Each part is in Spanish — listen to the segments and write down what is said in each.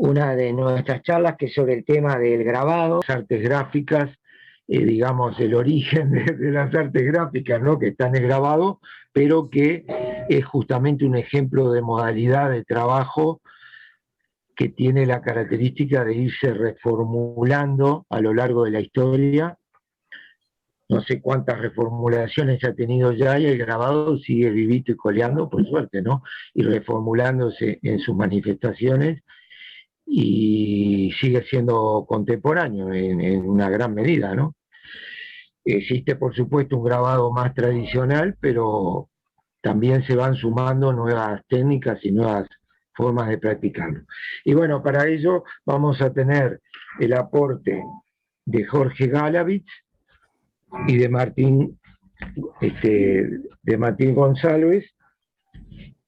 una de nuestras charlas, que es sobre el tema del grabado, las artes gráficas, digamos, el origen de las artes gráficas, ¿no? Que está en el grabado, pero que es justamente un ejemplo de modalidad de trabajo que tiene la característica de irse reformulando a lo largo de la historia. No sé cuántas reformulaciones ha tenido ya, y el grabado sigue vivito y coleando, por suerte, ¿no? Y reformulándose en sus manifestaciones, y sigue siendo contemporáneo en una gran medida, ¿no? Existe, por supuesto, un grabado más tradicional, pero también se van sumando nuevas técnicas y nuevas formas de practicarlo. Y bueno, para ello vamos a tener el aporte de Jorge Galavitz y de Martín González,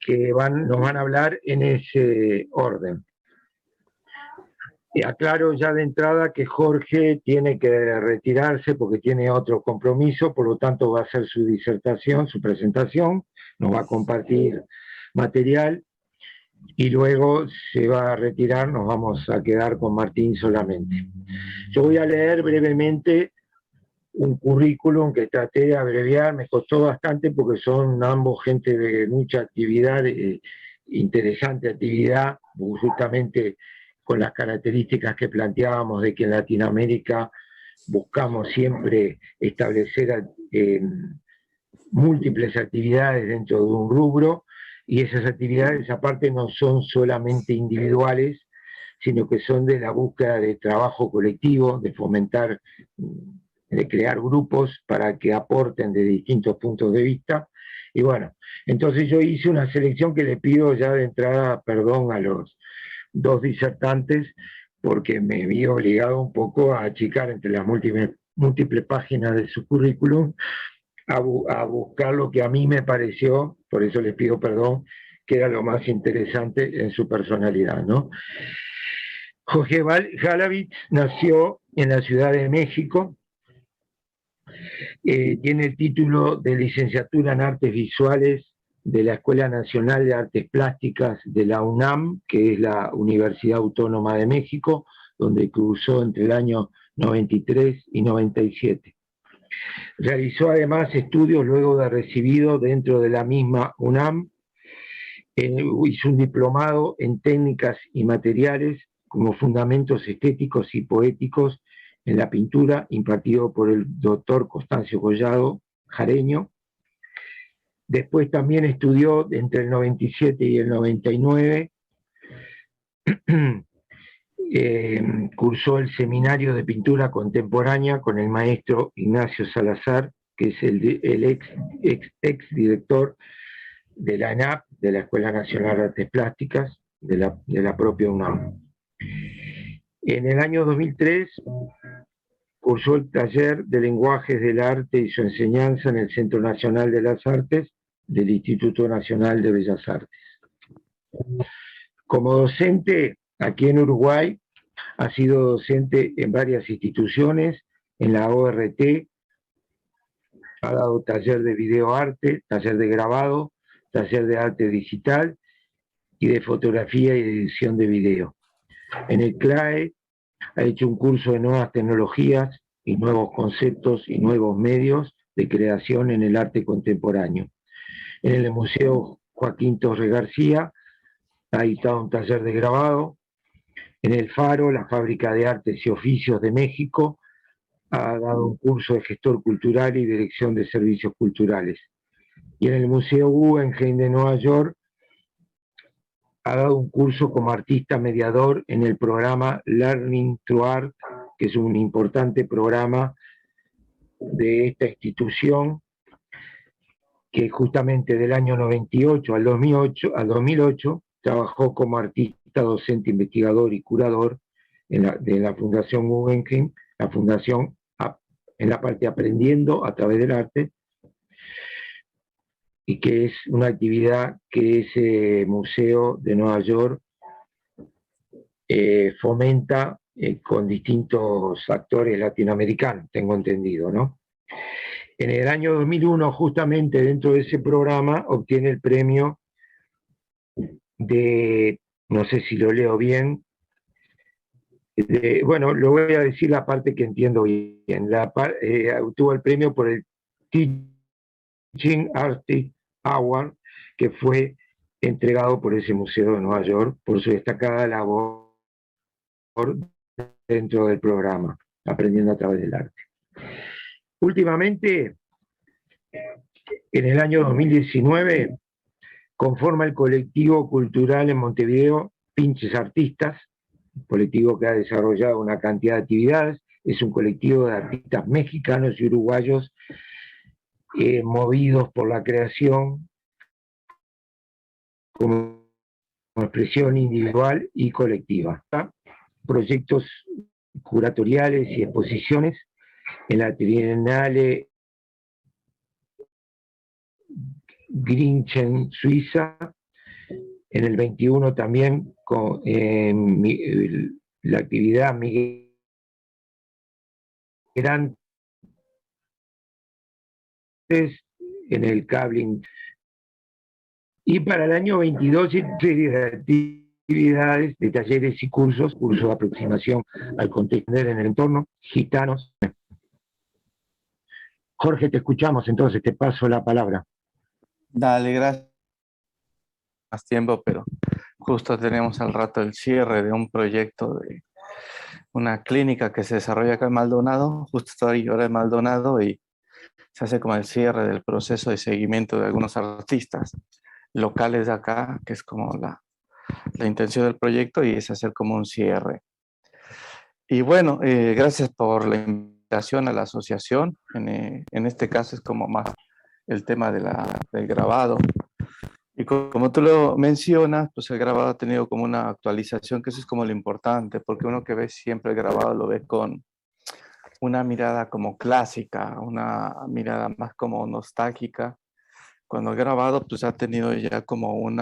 que nos van a hablar en ese orden. Aclaro ya de entrada que Jorge tiene que retirarse porque tiene otro compromiso, por lo tanto va a hacer su disertación, su presentación, nos va a compartir material y luego se va a retirar, nos vamos a quedar con Martín solamente. Yo voy a leer brevemente un currículum que traté de abreviar, me costó bastante porque son ambos gente de mucha actividad, interesante actividad, justamente con las características que planteábamos de que en Latinoamérica buscamos siempre establecer múltiples actividades dentro de un rubro, y esas actividades aparte no son solamente individuales, sino que son de la búsqueda de trabajo colectivo, de fomentar, de crear grupos para que aporten de distintos puntos de vista. Y bueno, entonces yo hice una selección que le pido ya de entrada perdón a los dos disertantes, porque me vi obligado un poco a achicar entre las múltiples páginas de su currículum, a buscar lo que a mí me pareció, por eso les pido perdón, que era lo más interesante en su personalidad, ¿no? Jorge Galavitz nació en la Ciudad de México, tiene el título de licenciatura en Artes Visuales de la Escuela Nacional de Artes Plásticas de la UNAM, que es la Universidad Autónoma de México, donde cursó entre el año 93 y 97. Realizó además estudios luego de recibido dentro de la misma UNAM, hizo un diplomado en técnicas y materiales como fundamentos estéticos y poéticos en la pintura, impartido por el doctor Constancio Collado Jareño. Después también estudió entre el 97 y el 99, cursó el seminario de pintura contemporánea con el maestro Ignacio Salazar, que es el ex director de la ENAP, de la Escuela Nacional de Artes Plásticas, de la propia UNAM. En el año 2003 cursó el taller de lenguajes del arte y su enseñanza en el Centro Nacional de las Artes del Instituto Nacional de Bellas Artes. Como docente aquí en Uruguay, ha sido docente en varias instituciones, en la ORT, ha dado taller de videoarte, taller de grabado, taller de arte digital y de fotografía y edición de video. En el CLAE ha hecho un curso de nuevas tecnologías y nuevos conceptos y nuevos medios de creación en el arte contemporáneo. En el Museo Joaquín Torres García ha dictado un taller de grabado. En el Faro, la Fábrica de Artes y Oficios de México, ha dado un curso de gestor cultural y dirección de servicios culturales. Y en el Museo Guggenheim de Nueva York ha dado un curso como artista mediador en el programa Learning Through Art, que es un importante programa de esta institución, que justamente del año 98 al 2008 trabajó como artista, docente, investigador y curador de la Fundación Guggenheim, la fundación en la parte Aprendiendo a través del arte, y que es una actividad que ese museo de Nueva York fomenta con distintos actores latinoamericanos, tengo entendido, ¿no? En el año 2001, justamente dentro de ese programa, obtiene el premio de, no sé si lo leo bien, bueno, lo voy a decir la parte que entiendo bien. Obtuvo el premio por el Teaching Artist Award, que fue entregado por ese museo de Nueva York por su destacada labor dentro del programa, Aprendiendo a través del arte. Últimamente, en el año 2019, conforma el colectivo cultural en Montevideo Pinches Artistas, un colectivo que ha desarrollado una cantidad de actividades. Es un colectivo de artistas mexicanos y uruguayos movidos por la creación como expresión individual y colectiva. Proyectos curatoriales y exposiciones en la Triennale Grinchen, Suiza, en el 21 también con la actividad migrantes en el cabling. Y para el año 22, serie de actividades, de talleres y cursos de aproximación al contexto en el entorno, gitanos. Jorge, te escuchamos, entonces te paso la palabra. Dale, gracias. Más tiempo, pero justo tenemos al rato el cierre de un proyecto de una clínica que se desarrolla acá en Maldonado. Justo estoy ahora en Maldonado y se hace como el cierre del proceso de seguimiento de algunos artistas locales de acá, que es como la intención del proyecto, y es hacer como un cierre. Y bueno, gracias por la invitación a la asociación. En este caso es como más el tema del grabado. Y como tú lo mencionas, pues el grabado ha tenido como una actualización, que eso es como lo importante, porque uno que ve siempre el grabado lo ve con una mirada como clásica, una mirada más como nostálgica, cuando el grabado pues ha tenido ya como un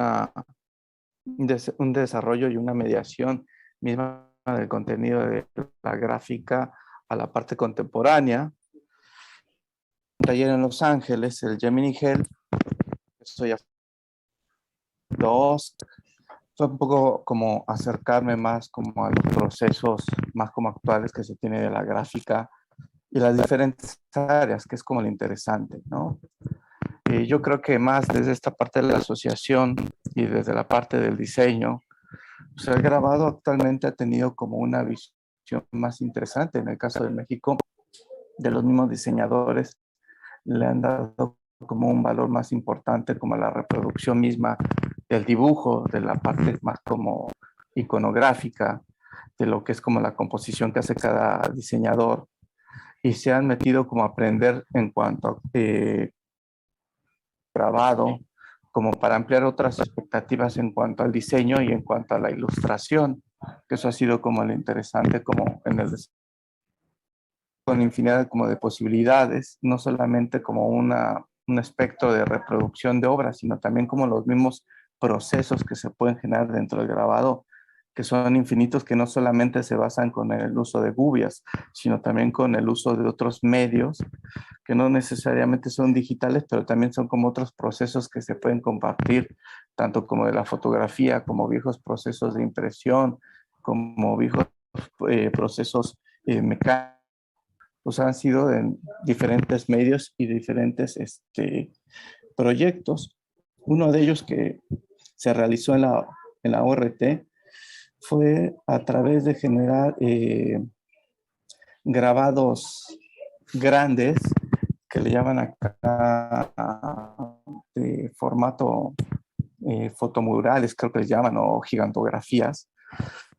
desarrollo y una mediación misma del contenido de la gráfica a la parte contemporánea. Un taller en Los Ángeles, el Gemini Hell, eso ya dos, fue un poco como acercarme más como a los procesos más como actuales que se tiene de la gráfica y las diferentes áreas, que es como lo interesante, ¿no? Yo creo que más desde esta parte de la asociación y desde la parte del diseño, pues el grabado actualmente ha tenido como una visión más interesante. En el caso de México, de los mismos diseñadores, le han dado como un valor más importante como la reproducción misma del dibujo, de la parte más como iconográfica, de lo que es como la composición que hace cada diseñador, y se han metido como a aprender en cuanto a grabado, como para ampliar otras expectativas en cuanto al diseño y en cuanto a la ilustración, que eso ha sido como lo interesante como en el con infinidad como de posibilidades, no solamente como un aspecto de reproducción de obras, sino también como los mismos procesos que se pueden generar dentro del grabado, que son infinitos, que no solamente se basan con el uso de gubias, sino también con el uso de otros medios, que no necesariamente son digitales, pero también son como otros procesos que se pueden compartir, tanto como de la fotografía, como viejos procesos de impresión, como viejos procesos mecánicos, pues han sido en diferentes medios y diferentes proyectos. Uno de ellos que se realizó en la ORT fue a través de generar grabados grandes que le llaman acá de formato fotomurales, creo que les llaman, o gigantografías.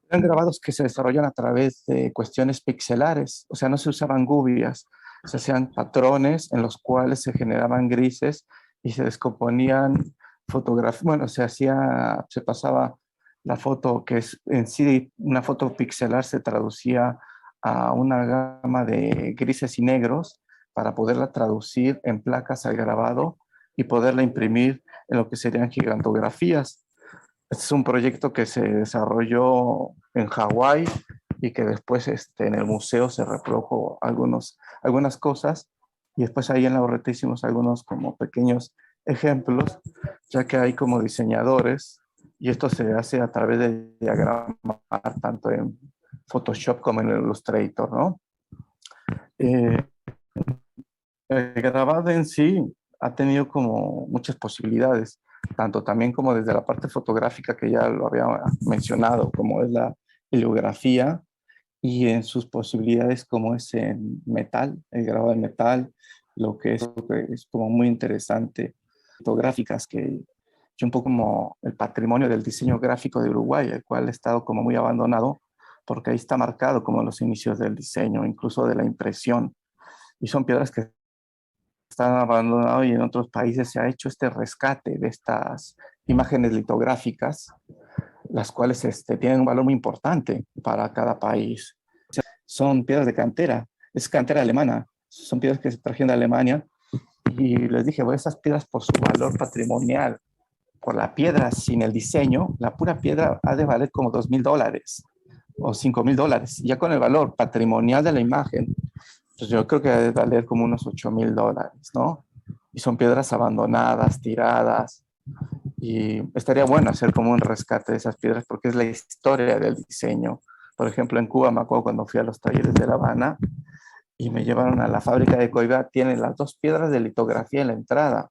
Eran grabados que se desarrollan a través de cuestiones pixelares, o sea, no se usaban gubias, se hacían patrones en los cuales se generaban grises y se descomponían fotografías, bueno, se pasaba la foto, que es en sí una foto pixelar, se traducía a una gama de grises y negros para poderla traducir en placas al grabado y poderla imprimir en lo que serían gigantografías. Este es un proyecto que se desarrolló en Hawái y que después en el museo se reprodujo algunas cosas, y después ahí en la ORT hicimos algunos como pequeños ejemplos, ya que hay como diseñadores, y esto se hace a través de diagramar tanto en Photoshop como en Illustrator, ¿no? Eh, el grabado en sí ha tenido como muchas posibilidades, tanto también como desde la parte fotográfica que ya lo había mencionado, como es la heliografía, y en sus posibilidades como es en metal, el grabado en metal, lo que es como muy interesante, fotográficas que es un poco como el patrimonio del diseño gráfico de Uruguay, el cual ha estado como muy abandonado, porque ahí está marcado como los inicios del diseño, incluso de la impresión, y son piedras que están abandonadas y en otros países se ha hecho este rescate de estas imágenes litográficas, las cuales tienen un valor muy importante para cada país. Son piedras de cantera, es cantera alemana, son piedras que se trajeron de Alemania y les dije, bueno, esas piedras por su valor patrimonial, por la piedra sin el diseño, la pura piedra ha de valer como $2,000 o $5,000. Ya con el valor patrimonial de la imagen, pues yo creo que ha de valer como unos $8,000, ¿no? Y son piedras abandonadas, tiradas, y estaría bueno hacer como un rescate de esas piedras porque es la historia del diseño. Por ejemplo, en Cuba me acuerdo cuando fui a los talleres de La Habana y me llevaron a la fábrica de Coiba, tienen las dos piedras de litografía en la entrada,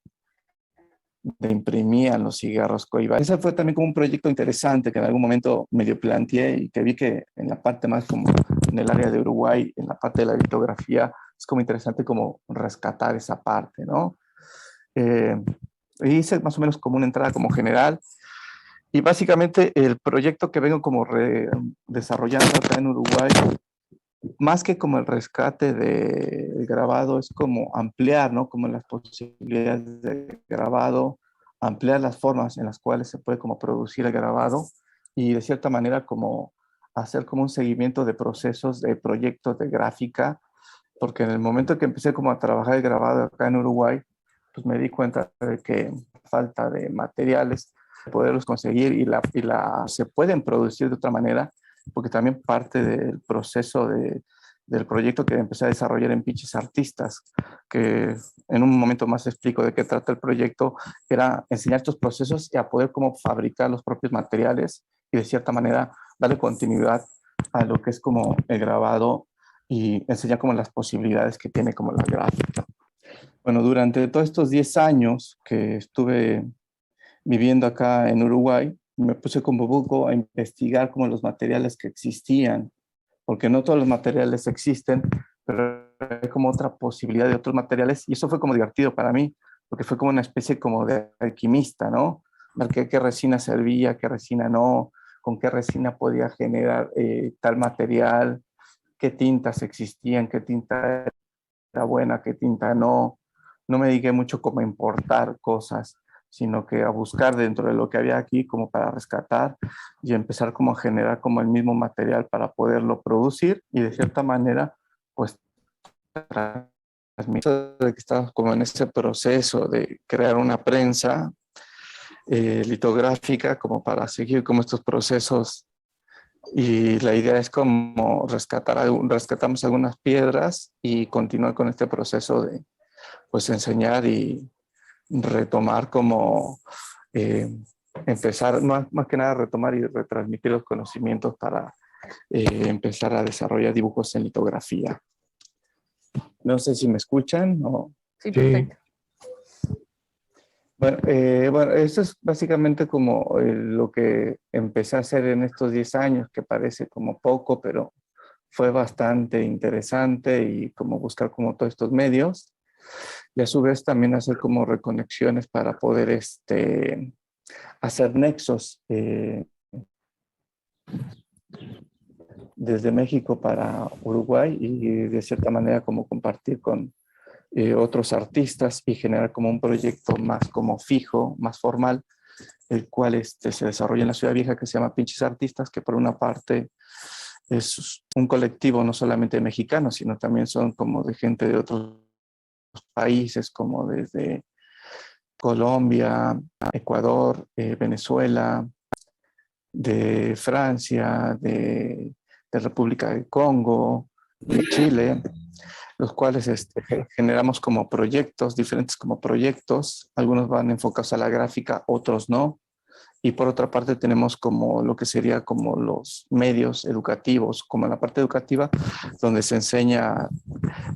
de imprimían los cigarros Coiba. Ese fue también como un proyecto interesante que en algún momento medio planteé y que vi que en la parte más como en el área de Uruguay, en la parte de la litografía, es como interesante como rescatar esa parte, ¿no? Eh, Hice más o menos como una entrada como general y básicamente el proyecto que vengo como desarrollando acá en Uruguay, más que como el rescate del grabado, es como ampliar, ¿no? Como las posibilidades de grabado, ampliar las formas en las cuales se puede como producir el grabado y de cierta manera como hacer como un seguimiento de procesos, de proyectos de gráfica, porque en el momento que empecé como a trabajar el grabado acá en Uruguay, pues me di cuenta de que falta de materiales, poderlos conseguir se pueden producir de otra manera, porque también parte del proceso del proyecto que empecé a desarrollar en Pinches Artistas, que en un momento más explico de qué trata el proyecto, era enseñar estos procesos y a poder como fabricar los propios materiales y de cierta manera darle continuidad a lo que es como el grabado y enseñar como las posibilidades que tiene como la gráfica. Bueno, durante todos estos 10 años que estuve viviendo acá en Uruguay, me puse como poco a investigar como los materiales que existían, porque no todos los materiales existen, pero hay como otra posibilidad de otros materiales y eso fue como divertido para mí, porque fue como una especie como de alquimista, ¿no? Ver qué resina servía, qué resina no, con qué resina podía generar tal material, qué tintas existían, qué tinta era buena, qué tinta no. No me dediqué mucho como a importar cosas, sino que a buscar dentro de lo que había aquí como para rescatar y empezar como a generar como el mismo material para poderlo producir y de cierta manera pues transmitir de que estamos como en ese proceso de crear una prensa litográfica como para seguir como estos procesos y la idea es como rescatamos algunas piedras y continuar con este proceso de pues enseñar y retomar como empezar, más que nada retomar y retransmitir los conocimientos para empezar a desarrollar dibujos en litografía. No sé si me escuchan o... Sí, perfecto. Bueno, esto es básicamente como lo que empecé a hacer en estos 10 años, que parece como poco, pero fue bastante interesante y como buscar como todos estos medios y a su vez también hacer como reconexiones para poder hacer nexos desde México para Uruguay y de cierta manera como compartir con otros artistas y generar como un proyecto más como fijo, más formal, el cual se desarrolla en la Ciudad Vieja que se llama Pinches Artistas, que por una parte es un colectivo no solamente de mexicanos, sino también son como de gente de otros países, como desde Colombia, Ecuador, Venezuela, de Francia, de República del Congo, de Chile, los cuales generamos como proyectos, diferentes como proyectos, algunos van enfocados a la gráfica, otros no, y por otra parte tenemos como lo que sería como los medios educativos, como en la parte educativa, donde se enseña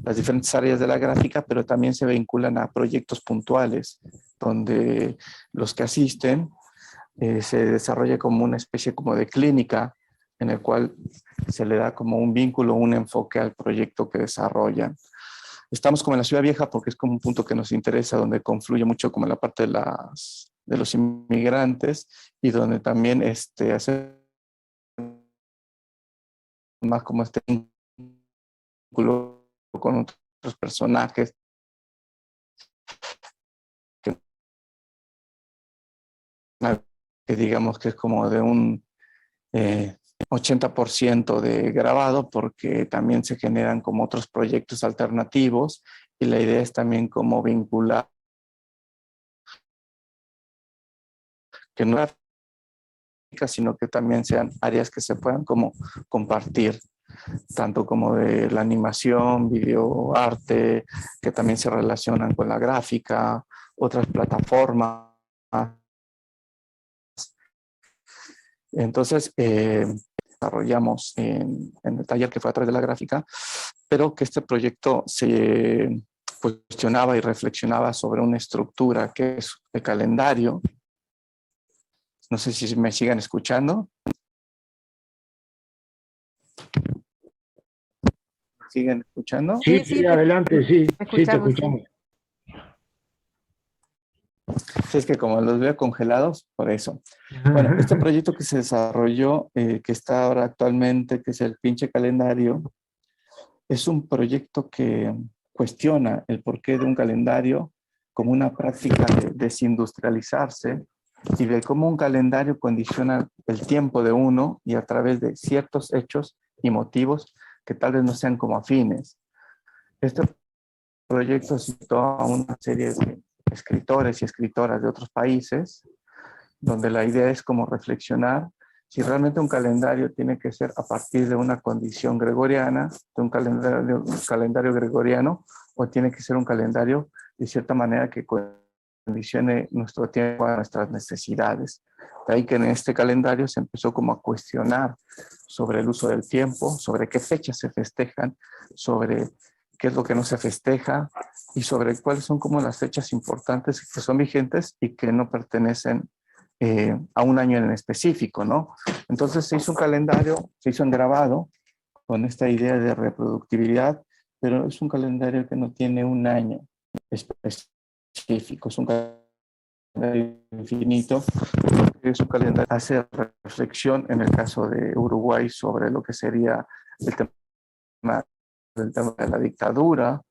las diferentes áreas de la gráfica, pero también se vinculan a proyectos puntuales, donde los que asisten se desarrolla como una especie como de clínica en el cual se le da como un vínculo, un enfoque al proyecto que desarrollan. Estamos como en la Ciudad Vieja porque es como un punto que nos interesa, donde confluye mucho como en la parte de los inmigrantes y donde también hace más como este vínculo con otros personajes que, que digamos que es como de un 80% de grabado, porque también se generan como otros proyectos alternativos y la idea es también como vincular que no sino que también sean áreas que se puedan como compartir, tanto como de la animación, video, arte, que también se relacionan con la gráfica, otras plataformas. Entonces, desarrollamos en el taller que fue a través de la gráfica, pero que este proyecto se cuestionaba y reflexionaba sobre una estructura que es el calendario. No sé si me sigan escuchando. ¿Siguen escuchando? Sí, Sí, sí, adelante, sí, te sí, te escuchamos, sí. escuchamos. Sí, es que como los veo congelados, por eso. Bueno, este proyecto que se desarrolló, que está ahora actualmente, que es el pinche calendario, es un proyecto que cuestiona el porqué de un calendario como una práctica de desindustrializarse y de cómo un calendario condiciona el tiempo de uno y a través de ciertos hechos y motivos que tal vez no sean como afines. Este proyecto citó a una serie de escritores y escritoras de otros países, donde la idea es como reflexionar si realmente un calendario tiene que ser a partir de una condición gregoriana, de un calendario gregoriano, o tiene que ser un calendario de cierta manera que condicione nuestro tiempo a nuestras necesidades. De ahí que en este calendario se empezó como a cuestionar sobre el uso del tiempo, sobre qué fechas se festejan, sobre qué es lo que no se festeja y sobre cuáles son como las fechas importantes que son vigentes y que no pertenecen a un año en específico, ¿no? Entonces se hizo un calendario, se hizo un grabado con esta idea de reproductibilidad, pero es un calendario que no tiene un año específico, es un calendario infinito, es un calendario que hace reflexión en el caso de Uruguay sobre lo que sería el tema de la dictadura,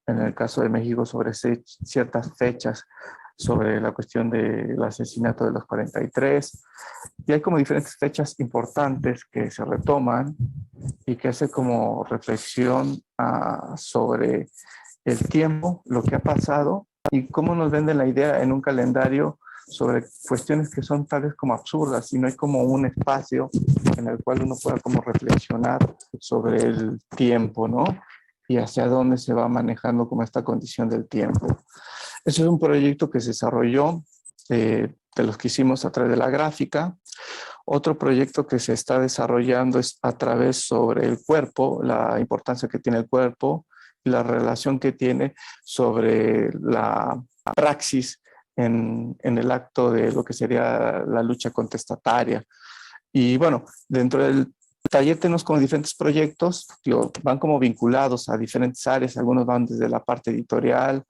en el caso de México sobre ciertas fechas, sobre la cuestión del asesinato de los 43, y hay como diferentes fechas importantes que se retoman y que hace como reflexión sobre el tiempo, lo que ha pasado y cómo nos venden la idea en un calendario sobre cuestiones que son tal vez como absurdas y no hay como un espacio en el cual uno pueda como reflexionar sobre el tiempo, ¿no? Y hacia dónde se va manejando como esta condición del tiempo. Ese es un proyecto que se desarrolló de los que hicimos a través de la gráfica. Otro proyecto que se está desarrollando es a través sobre el cuerpo, la importancia que tiene el cuerpo y la relación que tiene sobre la praxis en el acto de lo que sería la lucha contestataria. Y bueno, dentro del taller tenemos como diferentes proyectos, van como vinculados a diferentes áreas, algunos van desde la parte editorial,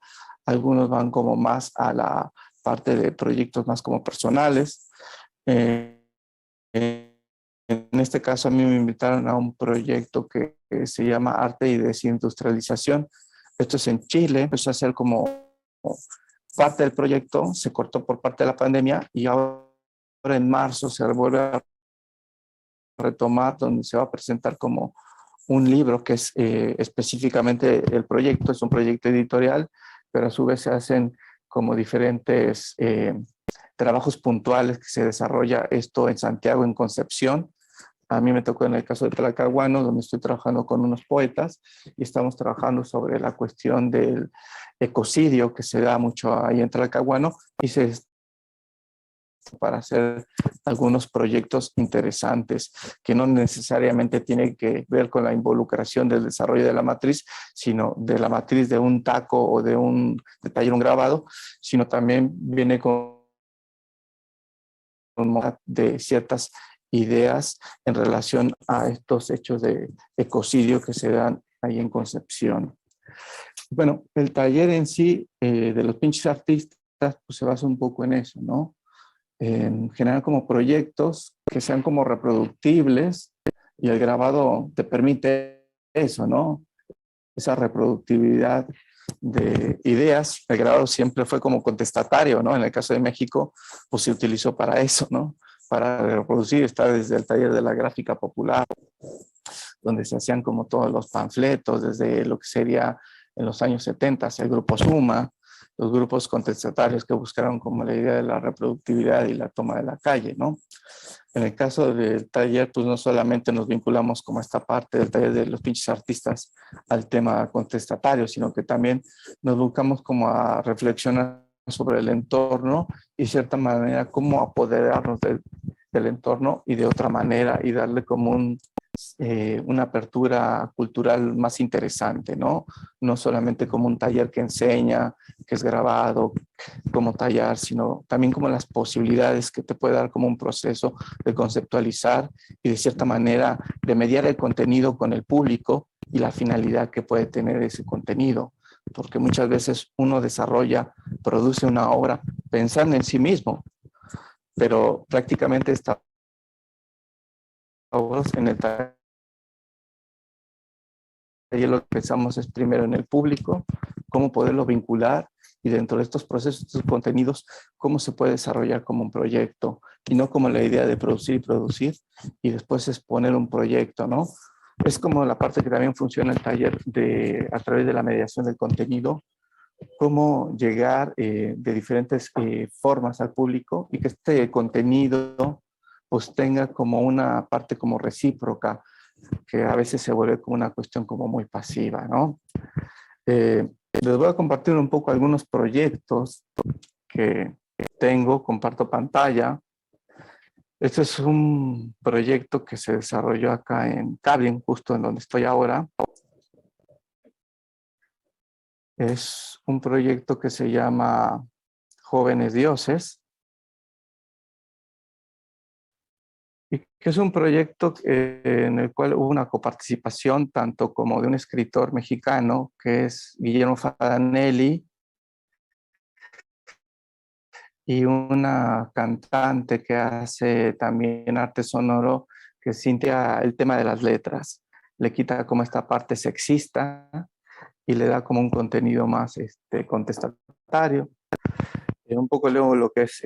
algunos van como más a la parte de proyectos más como personales. En este caso a mí me invitaron a un proyecto que se llama Arte y Desindustrialización. Esto es en Chile, empezó a ser como parte del proyecto, se cortó por parte de la pandemia y ahora en marzo se vuelve a retomar, donde se va a presentar como un libro que es específicamente el proyecto, es un proyecto editorial, pero a su vez se hacen como diferentes trabajos puntuales que se desarrolla esto en Santiago, en Concepción. A mí me tocó en el caso de Talcahuano, donde estoy trabajando con unos poetas y estamos trabajando sobre la cuestión del ecocidio que se da mucho ahí en Talcahuano y se para hacer algunos proyectos interesantes que no necesariamente tienen que ver con la involucración del desarrollo de la matriz, sino de la matriz de un taco o de un taller, un grabado, sino también viene con de ciertas ideas en relación a estos hechos de ecocidio que se dan ahí en Concepción. Bueno, el taller en sí de los pinches artistas pues se basa un poco en eso, ¿no? En generar como proyectos que sean como reproductibles y el grabado te permite eso, ¿no? Esa reproductibilidad de ideas. El grabado siempre fue como contestatario, ¿no? En el caso de México, pues se utilizó para eso, ¿no? Para reproducir, está desde el taller de la gráfica popular, donde se hacían como todos los panfletos, desde lo que sería en los años 70, el grupo Suma, los grupos contestatarios que buscaron como la idea de la reproductividad y la toma de la calle, ¿no? En el caso del taller, pues no solamente nos vinculamos como esta parte del taller de los pinches artistas al tema contestatario, sino que también nos buscamos como a reflexionar sobre el entorno y de cierta manera cómo apoderarnos del entorno y de otra manera y darle como una apertura cultural más interesante, ¿no? No solamente como un taller que enseña, que es grabado, como tallar, sino también como las posibilidades que te puede dar como un proceso de conceptualizar y de cierta manera de mediar el contenido con el público y la finalidad que puede tener ese contenido. Porque muchas veces uno desarrolla, produce una obra pensando en sí mismo, pero prácticamente está en el taller lo que pensamos es primero en el público, cómo poderlo vincular y dentro de estos procesos, estos contenidos, cómo se puede desarrollar como un proyecto y no como la idea de producir y producir y después exponer un proyecto, ¿no? Es como la parte que también funciona el taller a través de la mediación del contenido, cómo llegar de diferentes formas al público y que este contenido pues tenga como una parte como recíproca, que a veces se vuelve como una cuestión como muy pasiva, ¿no? Les voy a compartir un poco algunos proyectos que tengo, comparto pantalla. Este es un proyecto que se desarrolló acá en Cablin, justo en donde estoy ahora. Es un proyecto que se llama Jóvenes Dioses, y que es un proyecto en el cual hubo una coparticipación tanto como de un escritor mexicano que es Guillermo Fadanelli y una cantante que hace también arte sonoro que es Cintia, el tema de las letras. Le quita como esta parte sexista y le da como un contenido más contestatario. Un poco luego lo que es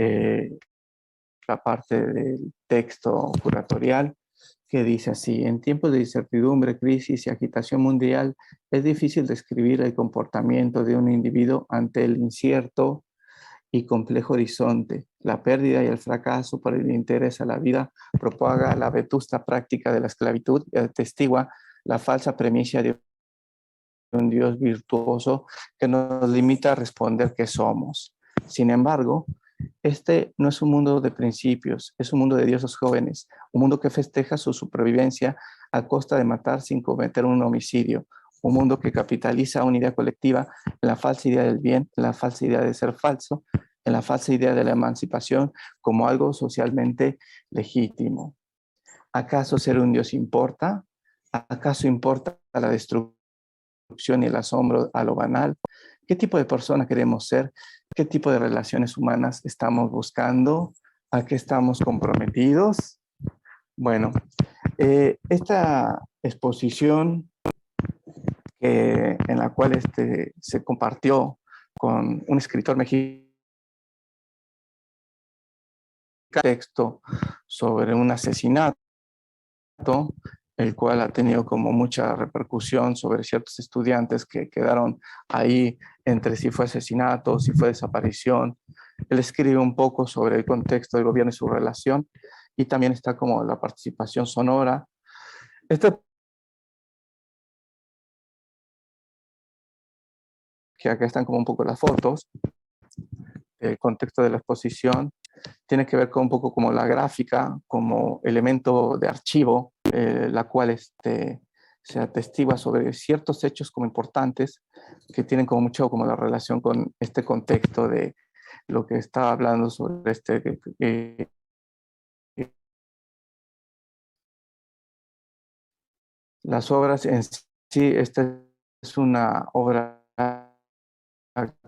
la parte del texto curatorial, que dice así: en tiempos de incertidumbre, crisis y agitación mundial, es difícil describir el comportamiento de un individuo ante el incierto y complejo horizonte. La pérdida y el fracaso por el interés a la vida propaga la vetusta práctica de la esclavitud y atestigua la falsa premisa de un Dios virtuoso que nos limita a responder que somos. Sin embargo, este no es un mundo de principios, es un mundo de dioses jóvenes, un mundo que festeja su supervivencia a costa de matar sin cometer un homicidio, un mundo que capitaliza una idea colectiva en la falsa idea del bien, en la falsa idea de ser falso, en la falsa idea de la emancipación como algo socialmente legítimo. ¿Acaso ser un Dios importa? ¿Acaso importa la destrucción y el asombro a lo banal? ¿Qué tipo de persona queremos ser? ¿Qué tipo de relaciones humanas estamos buscando? ¿A qué estamos comprometidos? Bueno, esta exposición en la cual se compartió con un escritor mexicano, texto sobre un asesinato, el cual ha tenido como mucha repercusión sobre ciertos estudiantes que quedaron ahí entre si fue asesinato, si fue desaparición. Él escribe un poco sobre el contexto del gobierno y su relación, y también está como la participación sonora. Que acá están como un poco las fotos, el contexto de la exposición. tiene que ver con un poco como la gráfica, como elemento de archivo, la cual se atestigua sobre ciertos hechos como importantes que tienen como mucho como la relación con este contexto de lo que estaba hablando sobre las obras en sí. Esta es una obra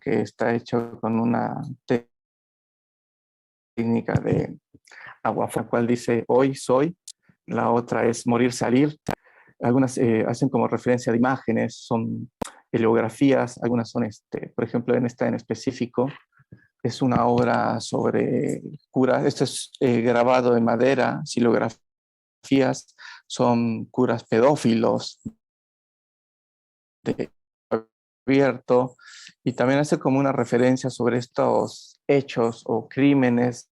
que está hecha con una técnica de agua, la cual dice hoy soy, la otra es morir, salir. Algunas hacen como referencia de imágenes, son heliografías, algunas son, por ejemplo, en esta en específico, es una obra sobre curas, esto es grabado en madera, xilografías, son curas pedófilos de abierto, y también hace como una referencia sobre estos hechos o crímenes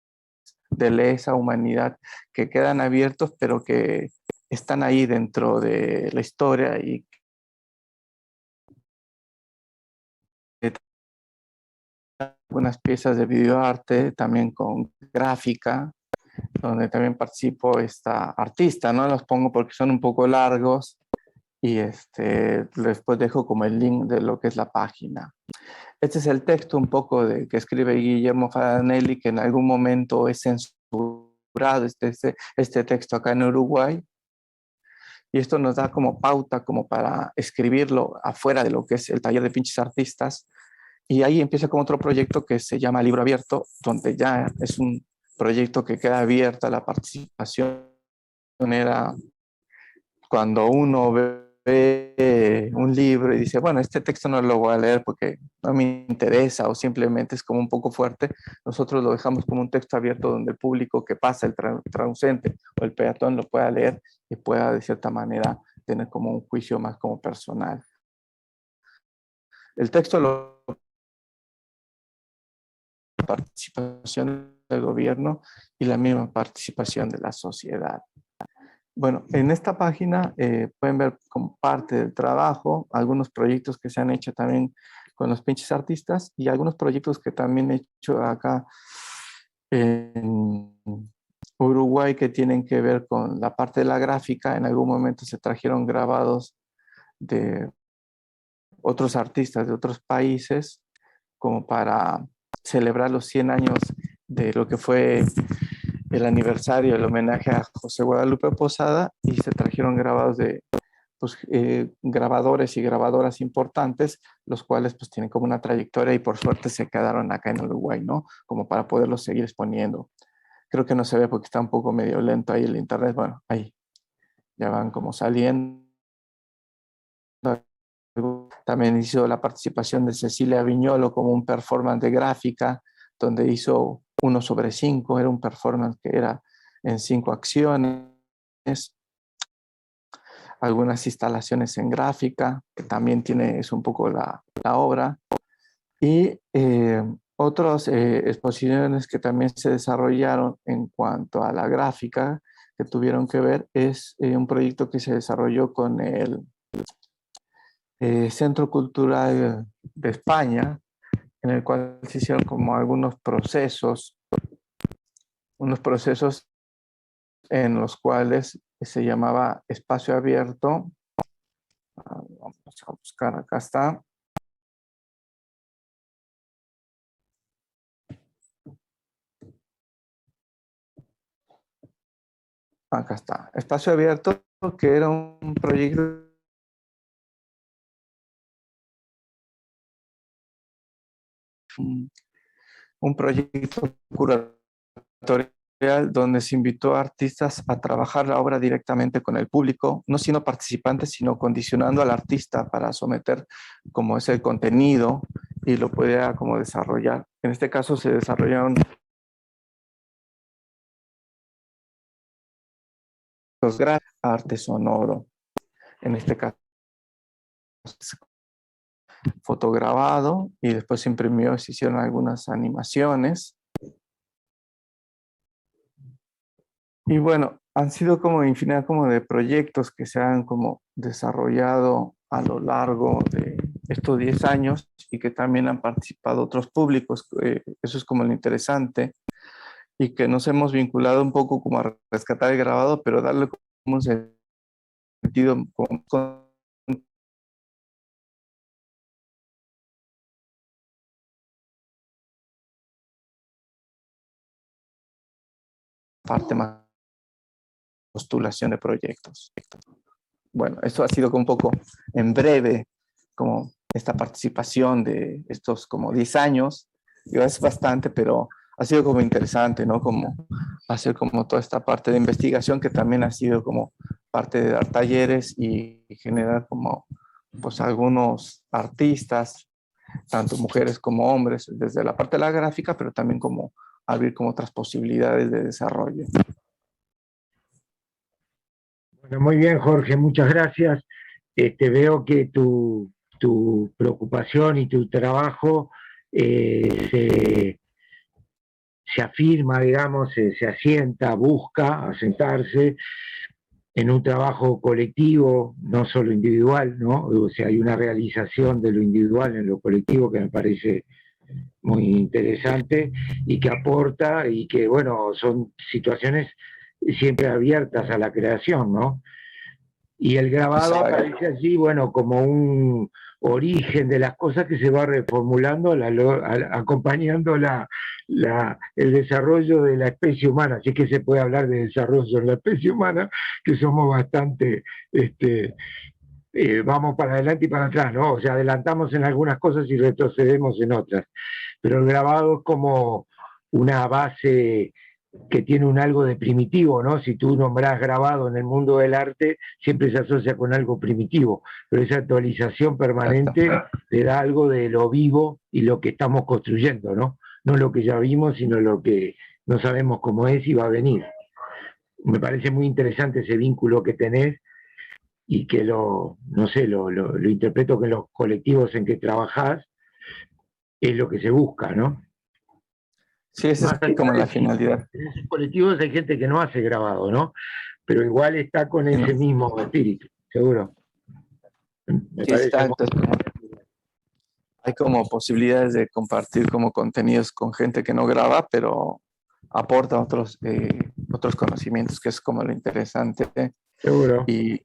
de lesa humanidad que quedan abiertos, pero que están ahí dentro de la historia y algunas piezas de videoarte, también con gráfica, donde también participo esta artista, ¿no? Los pongo porque son un poco largos y después dejo como el link de lo que es la página. Este es el texto un poco que escribe Guillermo Fadanelli, que en algún momento es censurado este texto acá en Uruguay, y esto nos da como pauta como para escribirlo afuera de lo que es el taller de pinches artistas. Y ahí empieza con otro proyecto que se llama Libro Abierto, donde ya es un proyecto que queda abierta la participación. Era cuando uno ve un libro y dice, bueno, este texto no lo voy a leer porque no me interesa o simplemente es como un poco fuerte, nosotros lo dejamos como un texto abierto donde el público que pasa, el transeúnte o el peatón lo pueda leer y pueda de cierta manera tener como un juicio más como personal. El texto lo participación del gobierno y la misma participación de la sociedad. Bueno, en esta página pueden ver como parte del trabajo algunos proyectos que se han hecho también con los pinches artistas y algunos proyectos que también he hecho acá en Uruguay que tienen que ver con la parte de la gráfica. En algún momento se trajeron grabados de otros artistas de otros países como para celebrar los 100 años de lo que fue el aniversario, el homenaje a José Guadalupe Posada, y se trajeron grabados de grabadores y grabadoras importantes, los cuales pues tienen como una trayectoria y por suerte se quedaron acá en Uruguay, ¿no? Como para poderlos seguir exponiendo. Creo que no se ve porque está un poco medio lento ahí el internet. Bueno, ahí ya van como saliendo. También hizo la participación de Cecilia Viñolo como un performance de gráfica, donde hizo 1/5, era un performance que era en 5 acciones, algunas instalaciones en gráfica, que también es un poco la obra, y otras exposiciones que también se desarrollaron en cuanto a la gráfica que tuvieron que ver es un proyecto que se desarrolló con el Centro Cultural de España, en el cual se hicieron como algunos procesos, unos procesos en los cuales se llamaba espacio abierto. Vamos a buscar, acá está. Acá está. Espacio abierto, que era un proyecto curatorial donde se invitó a artistas a trabajar la obra directamente con el público, no siendo participantes, sino condicionando al artista para someter como ese contenido y lo pudiera como desarrollar. En este caso se desarrollaron los arte sonoro. En este caso fotograbado y después se imprimió, se hicieron algunas animaciones. Y bueno, han sido como infinidad como de proyectos que se han como desarrollado a lo largo de estos 10 años y que también han participado otros públicos. Eso es como lo interesante. y que nos hemos vinculado un poco como a rescatar el grabado, pero darle como un sentido con parte más postulación de proyectos. Bueno, eso ha sido como un poco en breve, como esta participación de estos como 10 años. Yo es bastante, pero ha sido como interesante, ¿no? Como hacer como toda esta parte de investigación que también ha sido como parte de dar talleres y generar como pues algunos artistas, tanto mujeres como hombres, desde la parte de la gráfica, pero también como abrir como otras posibilidades de desarrollo. Bueno, muy bien, Jorge, muchas gracias. Veo que tu preocupación y tu trabajo se afirma, digamos, se asienta, busca asentarse en un trabajo colectivo, no solo individual, ¿no? O sea, hay una realización de lo individual en lo colectivo que me parece muy interesante y que aporta y que, bueno, son situaciones siempre abiertas a la creación, ¿no? Y el grabado aparece allí, bueno, como un origen de las cosas que se va reformulando acompañando el desarrollo de la especie humana. Así que se puede hablar de desarrollo en la especie humana, que somos bastante, vamos para adelante y para atrás, ¿no? O sea, adelantamos en algunas cosas y retrocedemos en otras. Pero el grabado es como una base que tiene un algo de primitivo, ¿no? Si tú nombrás grabado en el mundo del arte, siempre se asocia con algo primitivo, pero esa actualización permanente le da algo de lo vivo y lo que estamos construyendo, ¿no? No lo que ya vimos, sino lo que no sabemos cómo es y va a venir. Me parece muy interesante ese vínculo que tenés y que no sé, lo interpreto que en los colectivos en que trabajás es lo que se busca, ¿no? Sí, esa es como la finalidad. En esos colectivos hay gente que no hace grabado, ¿no? Pero igual está con ese mismo espíritu, seguro. Me Sí, parece exacto. Hay como posibilidades de compartir como contenidos con gente que no graba, pero aporta otros conocimientos, que es como lo interesante. seguro. Y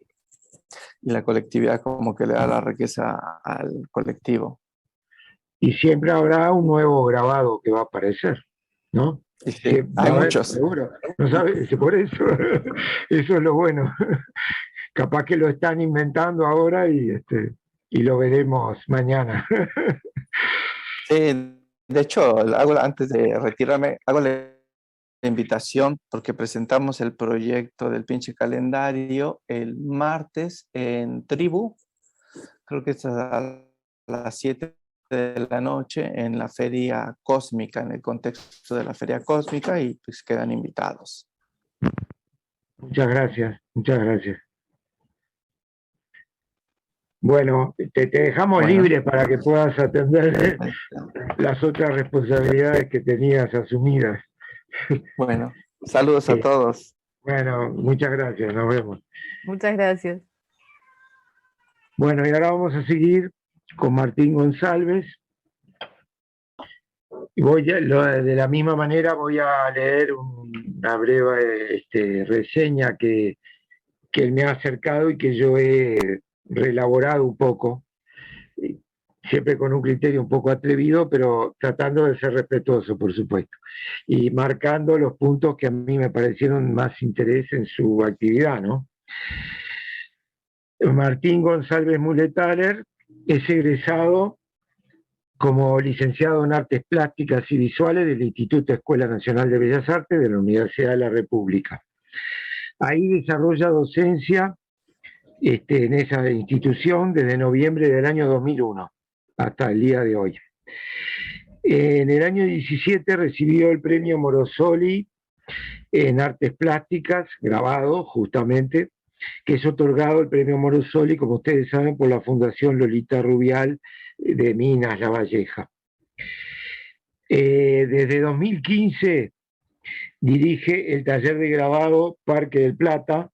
la colectividad como que le da la riqueza al colectivo. Y siempre habrá un nuevo grabado que va a aparecer, ¿no? Y sí, hay muchos. Seguro. No sabes, por eso, eso es lo bueno. Capaz que lo están inventando ahora y lo veremos mañana. Sí, de hecho, antes de retirarme, hago la invitación porque presentamos el proyecto del pinche calendario el martes en Tribu, creo que es a las 7 de la noche en la Feria Cósmica, en el contexto de la Feria Cósmica, y pues quedan invitados. Muchas gracias, muchas gracias. Bueno, te dejamos libre para que puedas atender las otras responsabilidades que tenías asumidas. Bueno, saludos a todos. Bueno, muchas gracias, nos vemos. Muchas gracias. Bueno, y ahora vamos a seguir con Martín González. Y de la misma manera voy a leer una breve reseña que él me ha acercado y que yo he reelaborado un poco, siempre con un criterio un poco atrevido, pero tratando de ser respetuoso, por supuesto, y marcando los puntos que a mí me parecieron más interés en su actividad, ¿no? Martín González Muletaler es egresado como licenciado en Artes Plásticas y Visuales del Instituto Escuela Nacional de Bellas Artes de la Universidad de la República. Ahí desarrolla docencia en esa institución desde noviembre del año 2001 hasta el día de hoy. En el año 17 recibió el premio Morosoli en Artes Plásticas, grabado justamente, que es otorgado el premio Morosoli, como ustedes saben, por la Fundación Lolita Rubial de Minas La Valleja. Desde 2015 dirige el taller de grabado Parque del Plata,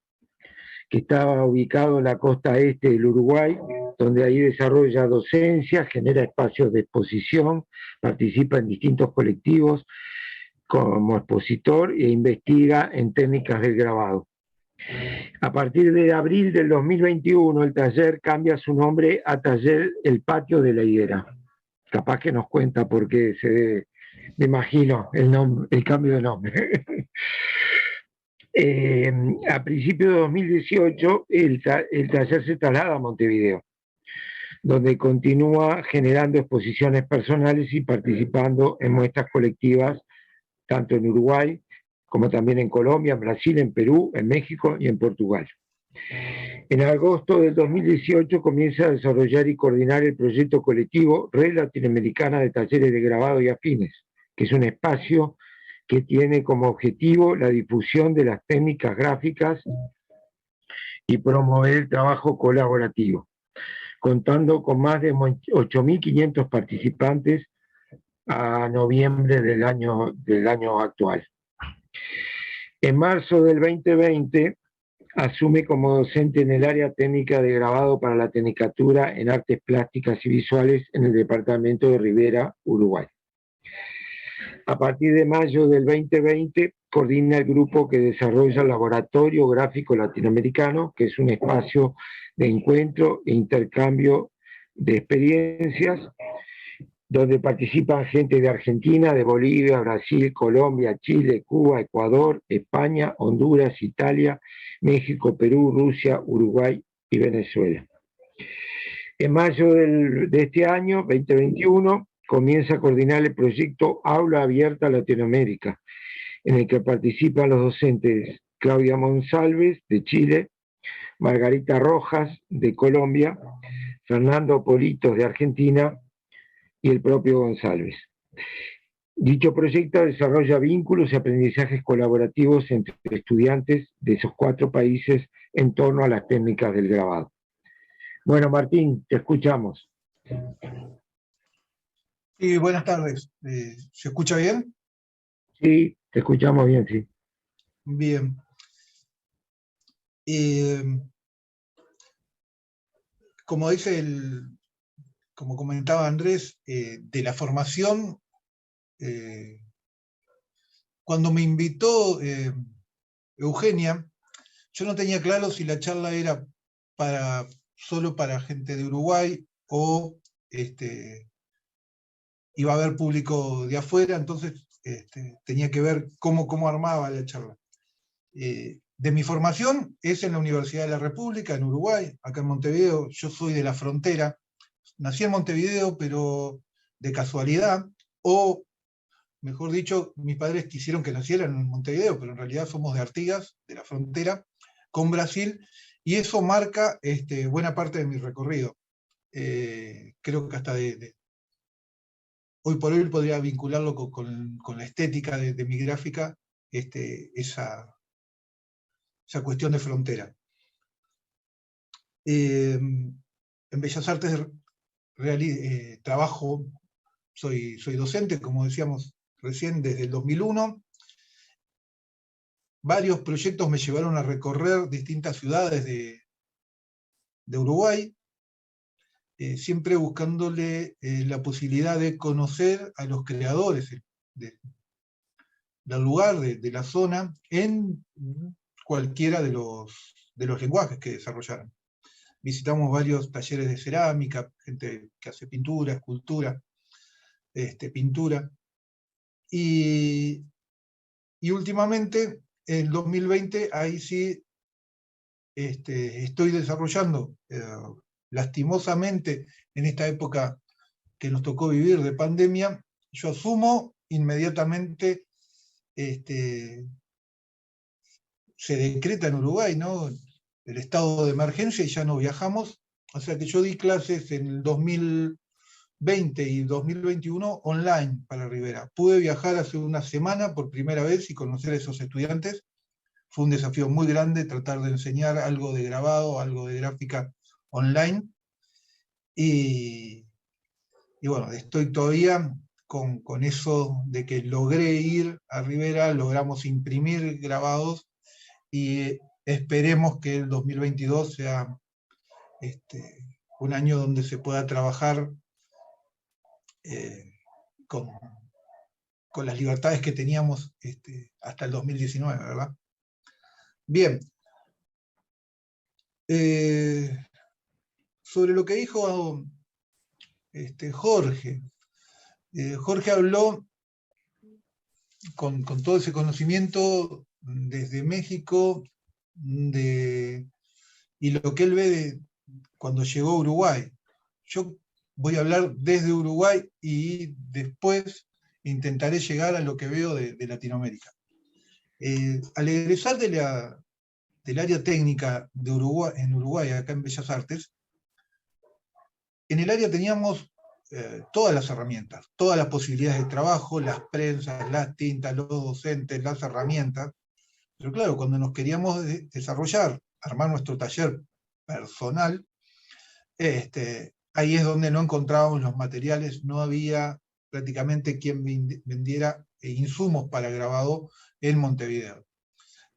que estaba ubicado en la costa este del Uruguay, donde ahí desarrolla docencia, genera espacios de exposición, participa en distintos colectivos, como expositor e investiga en técnicas del grabado. A partir de abril del 2021, el taller cambia su nombre a Taller El Patio de la Higuera. Capaz que nos cuenta por qué me imagino el cambio de nombre. A principios de 2018, el taller se traslada a Montevideo, donde continúa generando exposiciones personales y participando en muestras colectivas, tanto en Uruguay como también en Colombia, en Brasil, en Perú, en México y en Portugal. En agosto del 2018 comienza a desarrollar y coordinar el proyecto colectivo Red Latinoamericana de Talleres de Grabado y Afines, que es un espacio que tiene como objetivo la difusión de las técnicas gráficas y promover el trabajo colaborativo, contando con más de 8.500 participantes a noviembre del año actual. En marzo del 2020 asume como docente en el área técnica de grabado para la Tecnicatura en Artes Plásticas y Visuales en el departamento de Rivera, Uruguay. A partir de mayo del 2020 coordina el grupo que desarrolla el Laboratorio Gráfico Latinoamericano, que es un espacio de encuentro e intercambio de experiencias, donde participan gente de Argentina, de Bolivia, Brasil, Colombia, Chile, Cuba, Ecuador, España, Honduras, Italia, México, Perú, Rusia, Uruguay y Venezuela. En mayo de este año, 2021, comienza a coordinar el proyecto Aula Abierta Latinoamérica, en el que participan los docentes Claudia Monsalves, de Chile, Margarita Rojas, de Colombia, Fernando Politos, de Argentina, y el propio González. Dicho proyecto desarrolla vínculos y aprendizajes colaborativos entre estudiantes de esos 4 países en torno a las técnicas del grabado. Bueno, Martín, te escuchamos. Sí, buenas tardes. ¿Se escucha bien? Sí, te escuchamos bien, sí. Bien. Como como comentaba Andrés, de la formación, cuando me invitó Eugenia, yo no tenía claro si la charla era solo para gente de Uruguay o iba a haber público de afuera, entonces tenía que ver cómo armaba la charla. De mi formación es en la Universidad de la República, en Uruguay, acá en Montevideo. Yo soy de la frontera, nací en Montevideo, pero de casualidad, o mejor dicho, mis padres quisieron que naciera en Montevideo, pero en realidad somos de Artigas, de la frontera, con Brasil, y eso marca buena parte de mi recorrido. Creo que hasta hoy por hoy podría vincularlo con la estética de mi gráfica, esa cuestión de frontera. En Bellas Artes trabajo, soy docente, como decíamos recién, desde el 2001. Varios proyectos me llevaron a recorrer distintas ciudades de Uruguay, siempre buscándole la posibilidad de conocer a los creadores del lugar, de la zona, en cualquiera de los lenguajes que desarrollaron. Visitamos varios talleres de cerámica, gente que hace pintura, escultura, pintura. Y últimamente, en 2020, ahí sí estoy desarrollando, lastimosamente, en esta época que nos tocó vivir de pandemia, yo asumo inmediatamente, se decreta en Uruguay, ¿no?, el estado de emergencia y ya no viajamos. O sea que yo di clases en el 2020 y 2021 online para Rivera. Pude viajar hace una semana por primera vez y conocer a esos estudiantes. Fue un desafío muy grande tratar de enseñar algo de grabado, algo de gráfica online. Y bueno, estoy todavía con eso de que logré ir a Rivera, logramos imprimir grabados y esperemos que el 2022 sea un año donde se pueda trabajar con con las libertades que teníamos hasta el 2019, ¿verdad? Bien. Sobre lo que dijo Jorge. Jorge habló con todo ese conocimiento desde México y lo que él ve cuando llegó a Uruguay. Yo voy a hablar desde Uruguay y después intentaré llegar a lo que veo de Latinoamérica. Al egresar del área técnica de Uruguay, en Uruguay, acá en Bellas Artes, en el área teníamos todas las herramientas, todas las posibilidades de trabajo, las prensas, las tintas, los docentes, las herramientas. Pero claro, cuando nos queríamos desarrollar, armar nuestro taller personal, ahí es donde no encontrábamos los materiales, no había prácticamente quien vendiera insumos para grabado en Montevideo.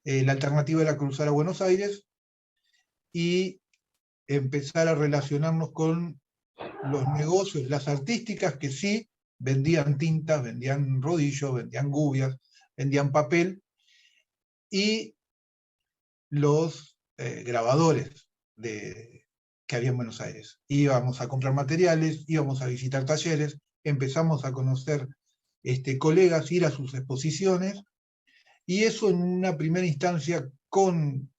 La alternativa era cruzar a Buenos Aires y empezar a relacionarnos con los negocios, las artísticas que sí vendían tintas, vendían rodillos, vendían gubias, vendían papel, y los grabadores que había en Buenos Aires. Íbamos a comprar materiales, íbamos a visitar talleres, empezamos a conocer colegas, ir a sus exposiciones, y eso en una primera instancia con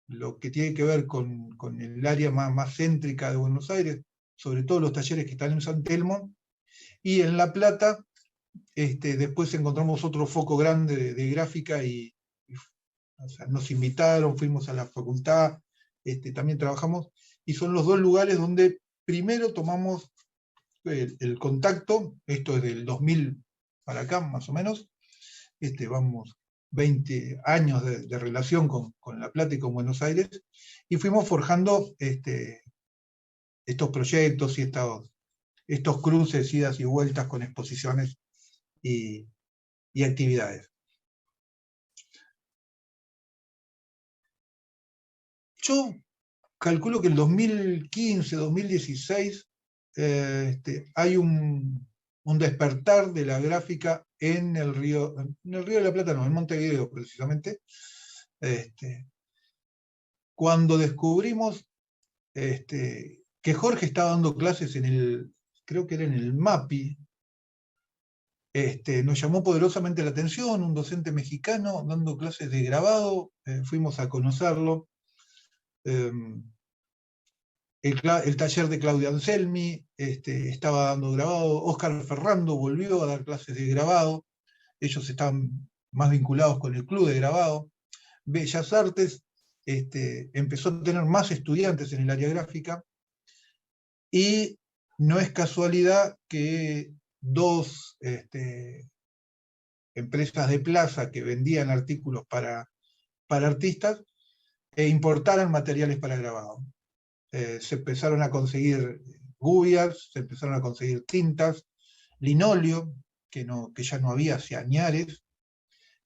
lo que tiene que ver con el área más céntrica de Buenos Aires, sobre todo los talleres que están en San Telmo, y en La Plata, después encontramos otro foco grande de gráfica o sea, nos invitaron, fuimos a la facultad, también trabajamos, y son los dos lugares donde primero tomamos el contacto, esto es del 2000 para acá, más o menos, vamos 20 años de relación con La Plata y con Buenos Aires, y fuimos forjando estos proyectos y estos cruces, idas y vueltas con exposiciones y actividades. Yo calculo que en 2015, 2016, hay un despertar de la gráfica en el Río de la Plata, no, en Montevideo precisamente, cuando descubrimos que Jorge estaba dando clases creo que era en el MAPI. Nos llamó poderosamente la atención, un docente mexicano dando clases de grabado, fuimos a conocerlo. El taller de Claudia Anselmi estaba dando grabado, Óscar Ferrando volvió a dar clases de grabado, ellos estaban más vinculados con el club de grabado. Bellas Artes empezó a tener más estudiantes en el área gráfica, y no es casualidad que dos empresas de plaza que vendían artículos para artistas importaran materiales para grabado. Se empezaron a conseguir gubias, se empezaron a conseguir tintas, linóleo, que ya no había hace añares.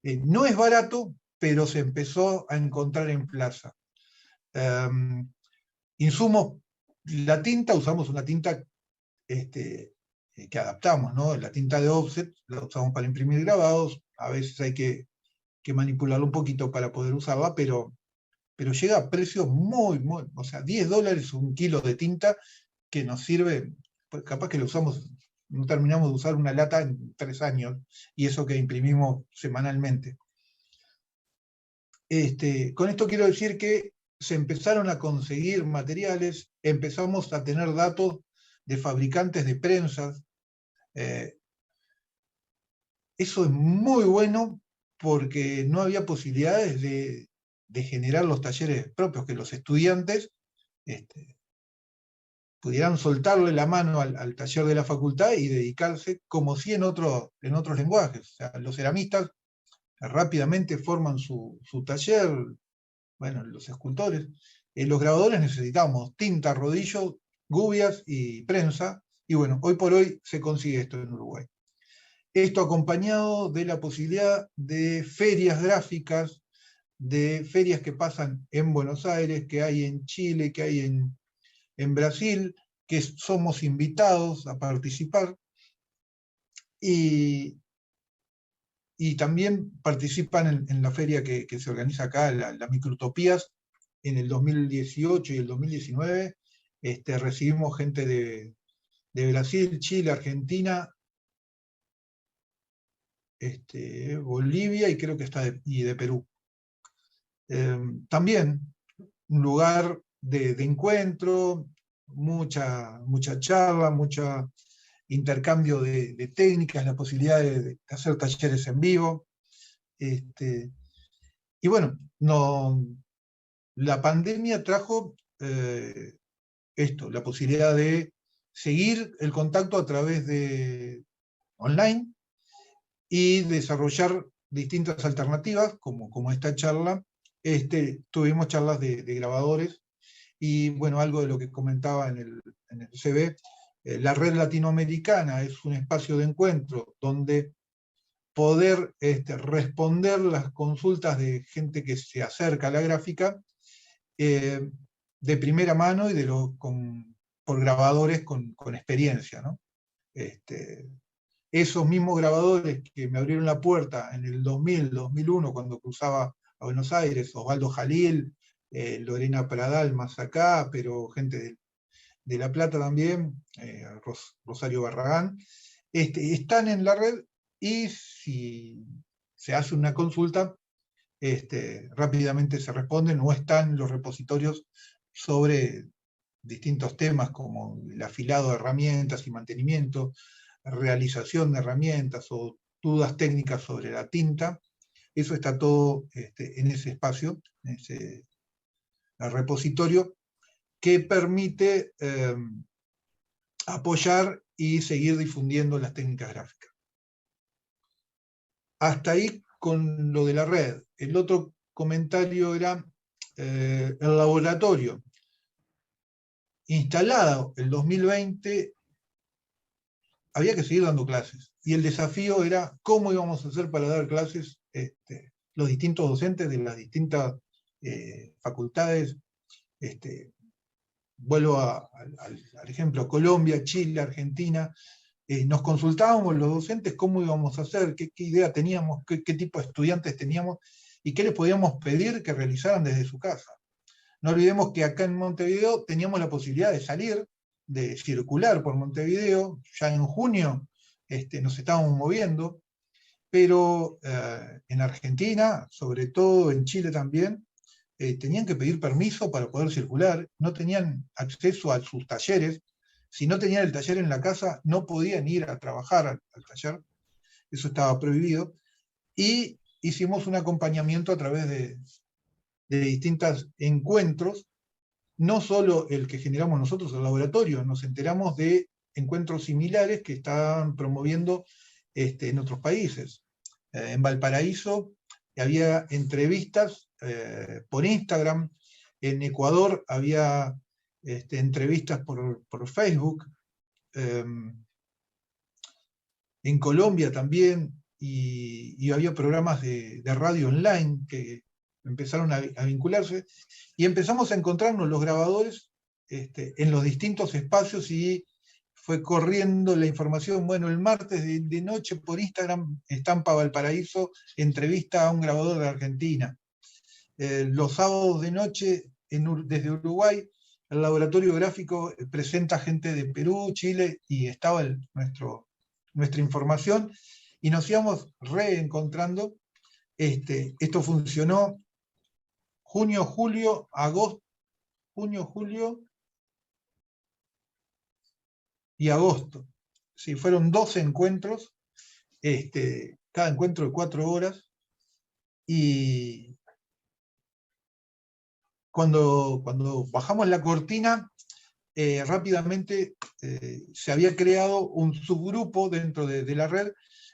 No es barato, pero se empezó a encontrar en plaza. Insumos, la tinta, usamos una tinta que adaptamos, ¿no? La tinta de offset la usamos para imprimir grabados, a veces hay que manipularla un poquito para poder usarla, pero llega a precios muy, o sea, $10 un kilo de tinta que nos sirve, pues capaz que lo usamos, no terminamos de usar una lata en 3 años, y eso que imprimimos semanalmente. Con esto quiero decir que se empezaron a conseguir materiales, empezamos a tener datos de fabricantes de prensas. Eso es muy bueno porque no había posibilidades de generar los talleres propios, que los estudiantes pudieran soltarle la mano al taller de la facultad y dedicarse como si en otros lenguajes. O sea, los ceramistas rápidamente forman su taller, bueno, los escultores. Los grabadores necesitamos tinta, rodillo, gubias y prensa, y bueno, hoy por hoy se consigue esto en Uruguay. Esto acompañado de la posibilidad de ferias gráficas, de ferias que pasan en Buenos Aires, que hay en Chile, que hay en Brasil, que somos invitados a participar. Y y también participan en la feria que se organiza acá, la Microutopías, en el 2018 y el 2019. Recibimos gente de Brasil, Chile, Argentina, Bolivia y creo que y de Perú. También un lugar de encuentro, mucha charla, mucho intercambio de técnicas, la posibilidad de hacer talleres en vivo. Y bueno, la pandemia trajo la posibilidad de seguir el contacto a través de online y desarrollar distintas alternativas, como esta charla. Tuvimos charlas de grabadores, y bueno, algo de lo que comentaba en el CV, la red latinoamericana es un espacio de encuentro donde poder responder las consultas de gente que se acerca a la gráfica de primera mano y por grabadores con experiencia, ¿no? Esos mismos grabadores que me abrieron la puerta en el 2000, 2001, cuando cruzaba a Buenos Aires, Osvaldo Jalil, Lorena Pradal más acá, pero gente de La Plata también, Rosario Barragán, están en la red, y si se hace una consulta, rápidamente se responden, o están los repositorios sobre distintos temas como el afilado de herramientas y mantenimiento, realización de herramientas o dudas técnicas sobre la tinta. Eso está todo en ese espacio, en ese repositorio, que permite apoyar y seguir difundiendo las técnicas gráficas. Hasta ahí con lo de la red. El otro comentario era el laboratorio. Instalado el 2020, había que seguir dando clases. Y el desafío era cómo íbamos a hacer para dar clases los distintos docentes de las distintas facultades. Vuelvo al ejemplo, Colombia, Chile, Argentina. Nos consultábamos los docentes cómo íbamos a hacer, qué idea teníamos, qué tipo de estudiantes teníamos, y qué les podíamos pedir que realizaran desde su casa. No olvidemos que acá en Montevideo teníamos la posibilidad de salir, de circular por Montevideo. Ya en junio nos estábamos moviendo, pero en Argentina, sobre todo en Chile también, tenían que pedir permiso para poder circular, no tenían acceso a sus talleres. Si no tenían el taller en la casa, no podían ir a trabajar al taller, eso estaba prohibido, y hicimos un acompañamiento a través de distintos encuentros, no solo el que generamos nosotros, el laboratorio, nos enteramos de encuentros similares que estaban promoviendo en otros países. En Valparaíso había entrevistas por Instagram, en Ecuador había entrevistas por Facebook, en Colombia también, y había programas de radio online que empezaron a vincularse, y empezamos a encontrarnos los grabadores en los distintos espacios, y fue corriendo la información. Bueno, el martes de noche por Instagram, Estampa Valparaíso entrevista a un grabador de Argentina. Los sábados de noche, desde Uruguay, el laboratorio gráfico presenta gente de Perú, Chile, y estaba nuestra información, y nos íbamos reencontrando. Esto funcionó junio, julio, julio y agosto. Sí, fueron 12 encuentros, cada encuentro de 4 horas, y cuando bajamos la cortina, rápidamente se había creado un subgrupo dentro de la red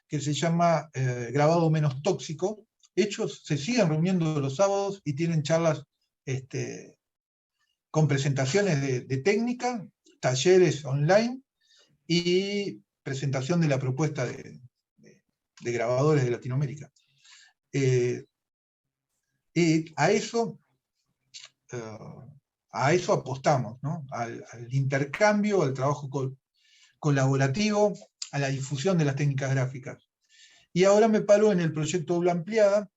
que se llama Grabado Menos Tóxico. Ellos se siguen reuniendo los sábados y tienen charlas con presentaciones de técnica, talleres online y presentación de la propuesta de grabadores de Latinoamérica. A eso apostamos, ¿no? Al intercambio, al trabajo colaborativo, a la difusión de las técnicas gráficas. Y ahora me paro en el proyecto Aula Ampliada,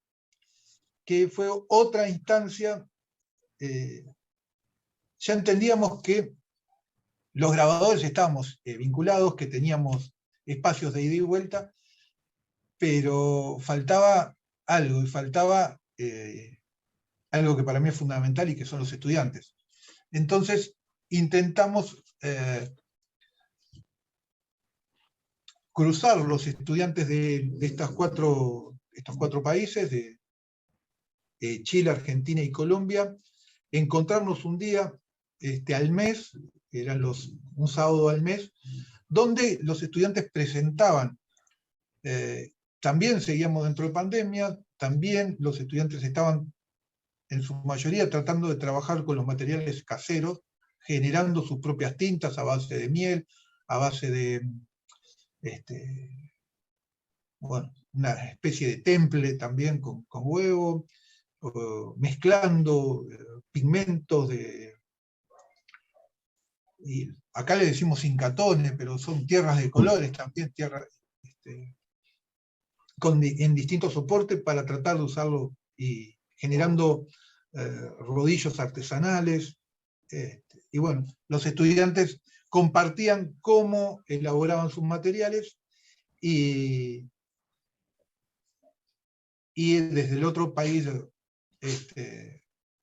que fue otra instancia. Ya entendíamos que los grabadores estábamos vinculados, que teníamos espacios de ida y vuelta, pero faltaba algo, y faltaba algo que para mí es fundamental y que son los estudiantes. Entonces intentamos cruzar los estudiantes de estos cuatro países, de Chile, Argentina y Colombia, encontrarnos un día al mes, que eran un sábado al mes, donde los estudiantes presentaban. También seguíamos dentro de pandemia, también los estudiantes estaban en su mayoría tratando de trabajar con los materiales caseros, generando sus propias tintas a base de miel, a base de bueno, una especie de temple también con huevo, mezclando pigmentos y acá le decimos incatones, pero son tierras de colores también, tierras en distintos soportes para tratar de usarlo, y generando rodillos artesanales. Y bueno, los estudiantes compartían cómo elaboraban sus materiales, y desde el otro país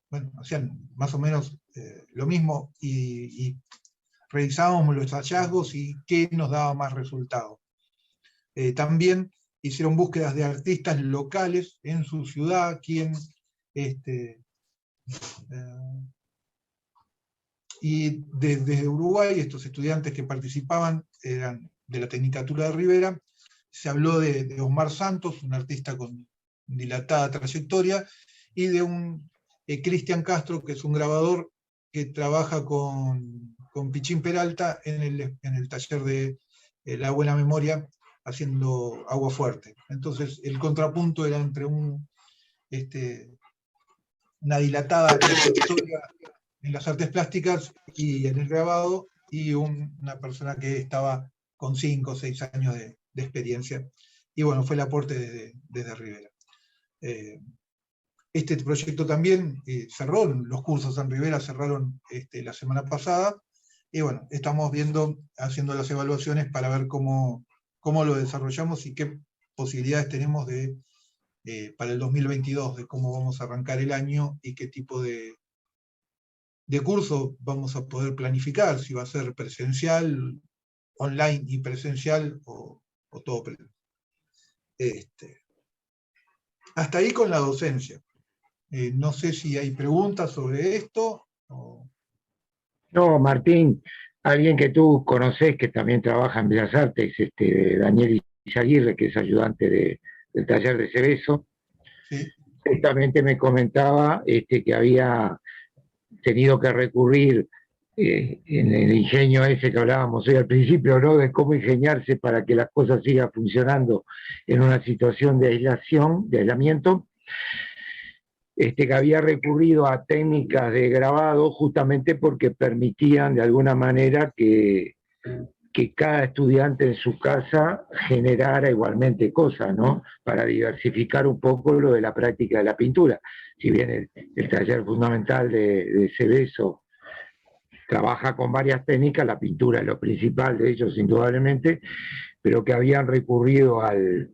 bueno, hacían más o menos lo mismo, y revisábamos los hallazgos y qué nos daba más resultado. También hicieron búsquedas de artistas locales en su ciudad, y desde Uruguay, estos estudiantes que participaban eran de la Tecnicatura de Rivera. Se habló de Osmar Santos, un artista con dilatada trayectoria, y de un Cristian Castro, que es un grabador que trabaja con Pichín Peralta en el taller de La Buena Memoria, haciendo agua fuerte. Entonces el contrapunto era entre una dilatada trayectoria en las artes plásticas y en el grabado, y una persona que estaba con 5 o 6 años de experiencia. Y bueno, fue el aporte desde Rivera. Este proyecto también cerró, los cursos en Rivera cerraron la semana pasada, y bueno, estamos haciendo las evaluaciones para ver cómo lo desarrollamos y qué posibilidades tenemos para el 2022, de cómo vamos a arrancar el año y qué tipo de curso vamos a poder planificar, si va a ser presencial, online y presencial, o todo. Hasta ahí con la docencia. No sé si hay preguntas sobre esto. No, Martín, alguien que tú conoces que también trabaja en Bellas Artes, Daniel Izaguirre, que es ayudante del taller de Cebeso, ¿Sí? justamente me comentaba que había tenido que recurrir en el ingenio ese que hablábamos hoy al principio, ¿no? De cómo ingeniarse para que las cosas sigan funcionando en una situación de aislamiento, que había recurrido a técnicas de grabado justamente porque permitían de alguna manera que cada estudiante en su casa generara igualmente cosas, ¿no? Para diversificar un poco lo de la práctica de la pintura. Si bien el taller fundamental de Cebeso trabaja con varias técnicas, la pintura es lo principal de ellos indudablemente, pero que habían recurrido al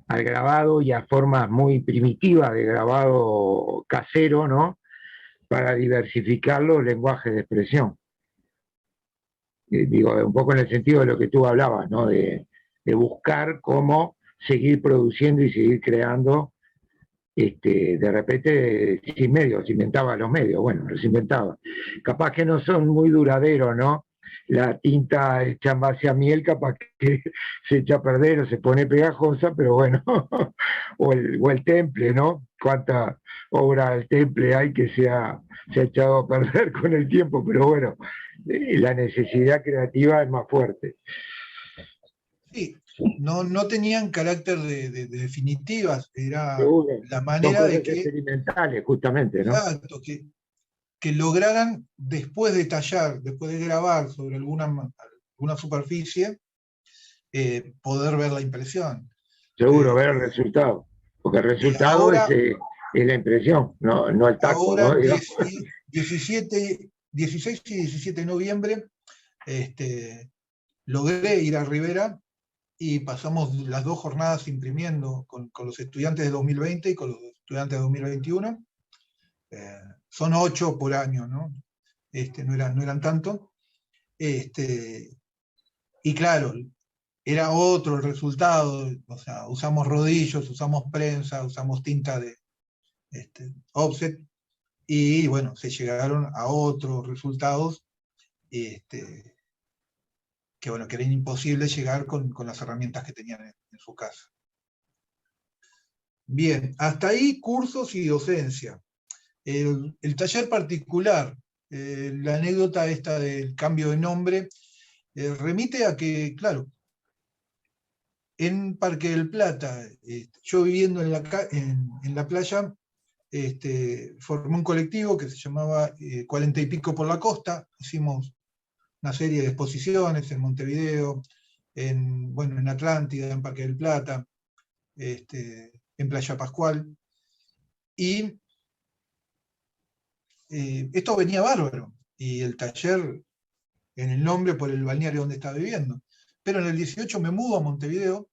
grabado y a formas muy primitivas de grabado casero, ¿no? Para diversificar los lenguajes de expresión. Digo, un poco en el sentido de lo que tú hablabas, ¿no? De buscar cómo seguir produciendo y seguir creando, de repente, sin medios, inventaba los medios, bueno, los inventaba. Capaz que no son muy duraderos, ¿no? La tinta hecha en base a miel, capaz que se echa a perder o se pone pegajosa, pero bueno, o el temple, ¿no? Cuánta obra del temple hay que se ha echado a perder con el tiempo, pero bueno, la necesidad creativa es más fuerte. Sí, no tenían carácter de definitivas, era Seguro. la Son manera de cosas que, experimentales, justamente, ¿no? exacto, que lograran, después de tallar, después de grabar sobre alguna superficie, poder ver la impresión. seguro, ver el resultado. Porque el resultado Ahora, es la impresión, no el tacto, ahora ¿no? Digamos. 16 y 17 de noviembre, logré ir a Rivera y pasamos las 2 jornadas imprimiendo con los estudiantes de 2020 y con los estudiantes de 2021. Son 8 por año, ¿no? No eran tanto. Y claro, era otro el resultado, o sea, usamos rodillos, usamos prensa, usamos tinta de offset, y bueno, se llegaron a otros resultados que, bueno, que era imposible llegar con las herramientas que tenían en su casa. Bien, hasta ahí cursos y docencia. El taller particular, la anécdota esta del cambio de nombre, remite a que, claro, en Parque del Plata, yo viviendo en la playa, formé un colectivo que se llamaba 40 y pico por la costa. Hicimos una serie de exposiciones en Montevideo, en Atlántida, en Parque del Plata, en Playa Pascual. Y esto venía bárbaro. Y el taller, en el nombre, por el balneario donde estaba viviendo. Pero en el 18 me mudo a Montevideo,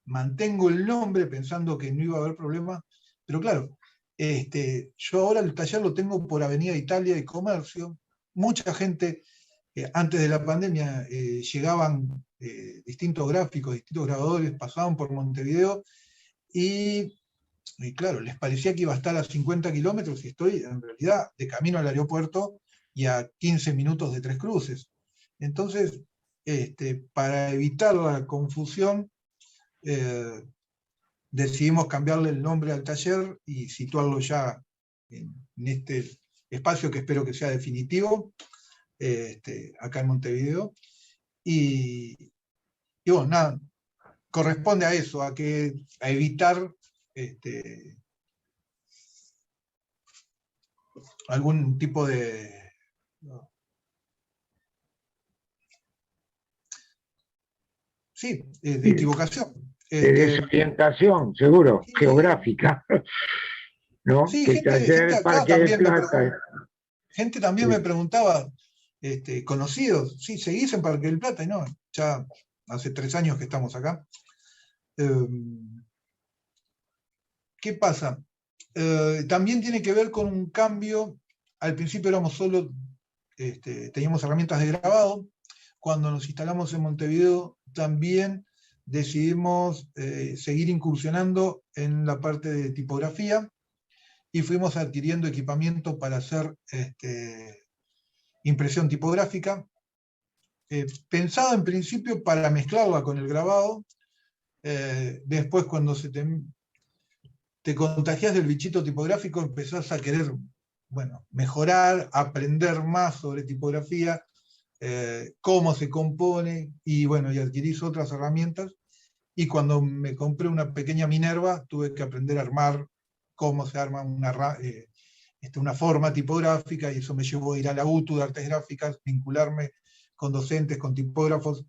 mantengo el nombre pensando que no iba a haber problema, pero claro, yo ahora el taller lo tengo por Avenida Italia y Comercio. Mucha gente, antes de la pandemia, llegaban distintos gráficos, distintos grabadores, pasaban por Montevideo y claro, les parecía que iba a estar a 50 kilómetros y estoy en realidad de camino al aeropuerto y a 15 minutos de Tres Cruces. Entonces, para evitar la confusión, decidimos cambiarle el nombre al taller y situarlo ya en este espacio que espero que sea definitivo, acá en Montevideo. Y bueno, nada, corresponde a eso, a evitar algún tipo de... Sí, de equivocación. De desorientación, seguro, Sí, geográfica, ¿no? sí, Que el gente taller acá Parque del también Plata. gente también me preguntaba, conocidos, sí, seguís en Parque del Plata, y no, ya hace 3 años que estamos acá. ¿Qué pasa? También tiene que ver con un cambio. Al principio éramos solo, teníamos herramientas de grabado. Cuando nos instalamos en Montevideo, también decidimos seguir incursionando en la parte de tipografía y fuimos adquiriendo equipamiento para hacer impresión tipográfica, pensado en principio para mezclarla con el grabado. Después, cuando te contagias del bichito tipográfico, empezás a querer, bueno, mejorar, aprender más sobre tipografía, cómo se compone, y bueno, y adquirís otras herramientas. Y cuando me compré una pequeña Minerva, tuve que aprender a armar cómo se arma una forma tipográfica, y eso me llevó a ir a la UTU de Artes Gráficas, vincularme con docentes, con tipógrafos,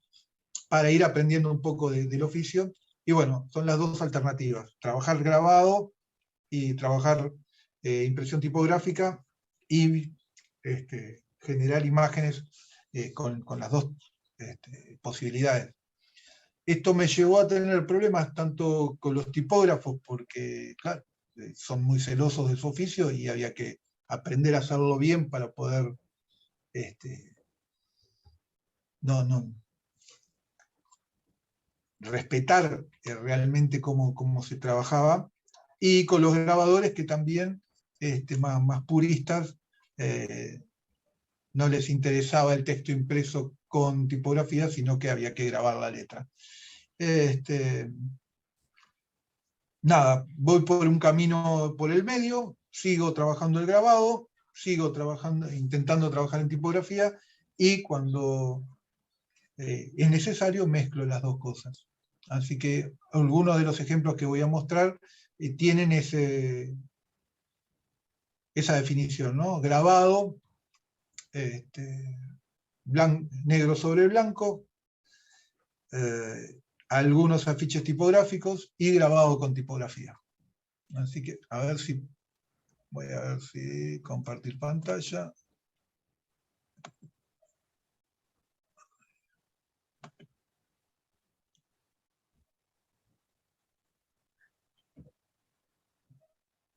para ir aprendiendo un poco del oficio. Y bueno, son las dos alternativas: trabajar grabado y trabajar impresión tipográfica, y generar imágenes con las dos posibilidades. Esto me llevó a tener problemas tanto con los tipógrafos, porque claro, son muy celosos de su oficio y había que aprender a hacerlo bien para poder respetar realmente cómo se trabajaba, y con los grabadores, que también más puristas, no les interesaba el texto impreso con tipografía, sino que había que grabar la letra. Nada, voy por un camino por el medio, sigo trabajando el grabado, sigo intentando trabajar en tipografía, y cuando es necesario mezclo las dos cosas. Así que algunos de los ejemplos que voy a mostrar tienen esa definición, ¿no? Grabado, negro sobre blanco, algunos afiches tipográficos y grabado con tipografía. Así que, a ver si, voy a ver si compartir pantalla.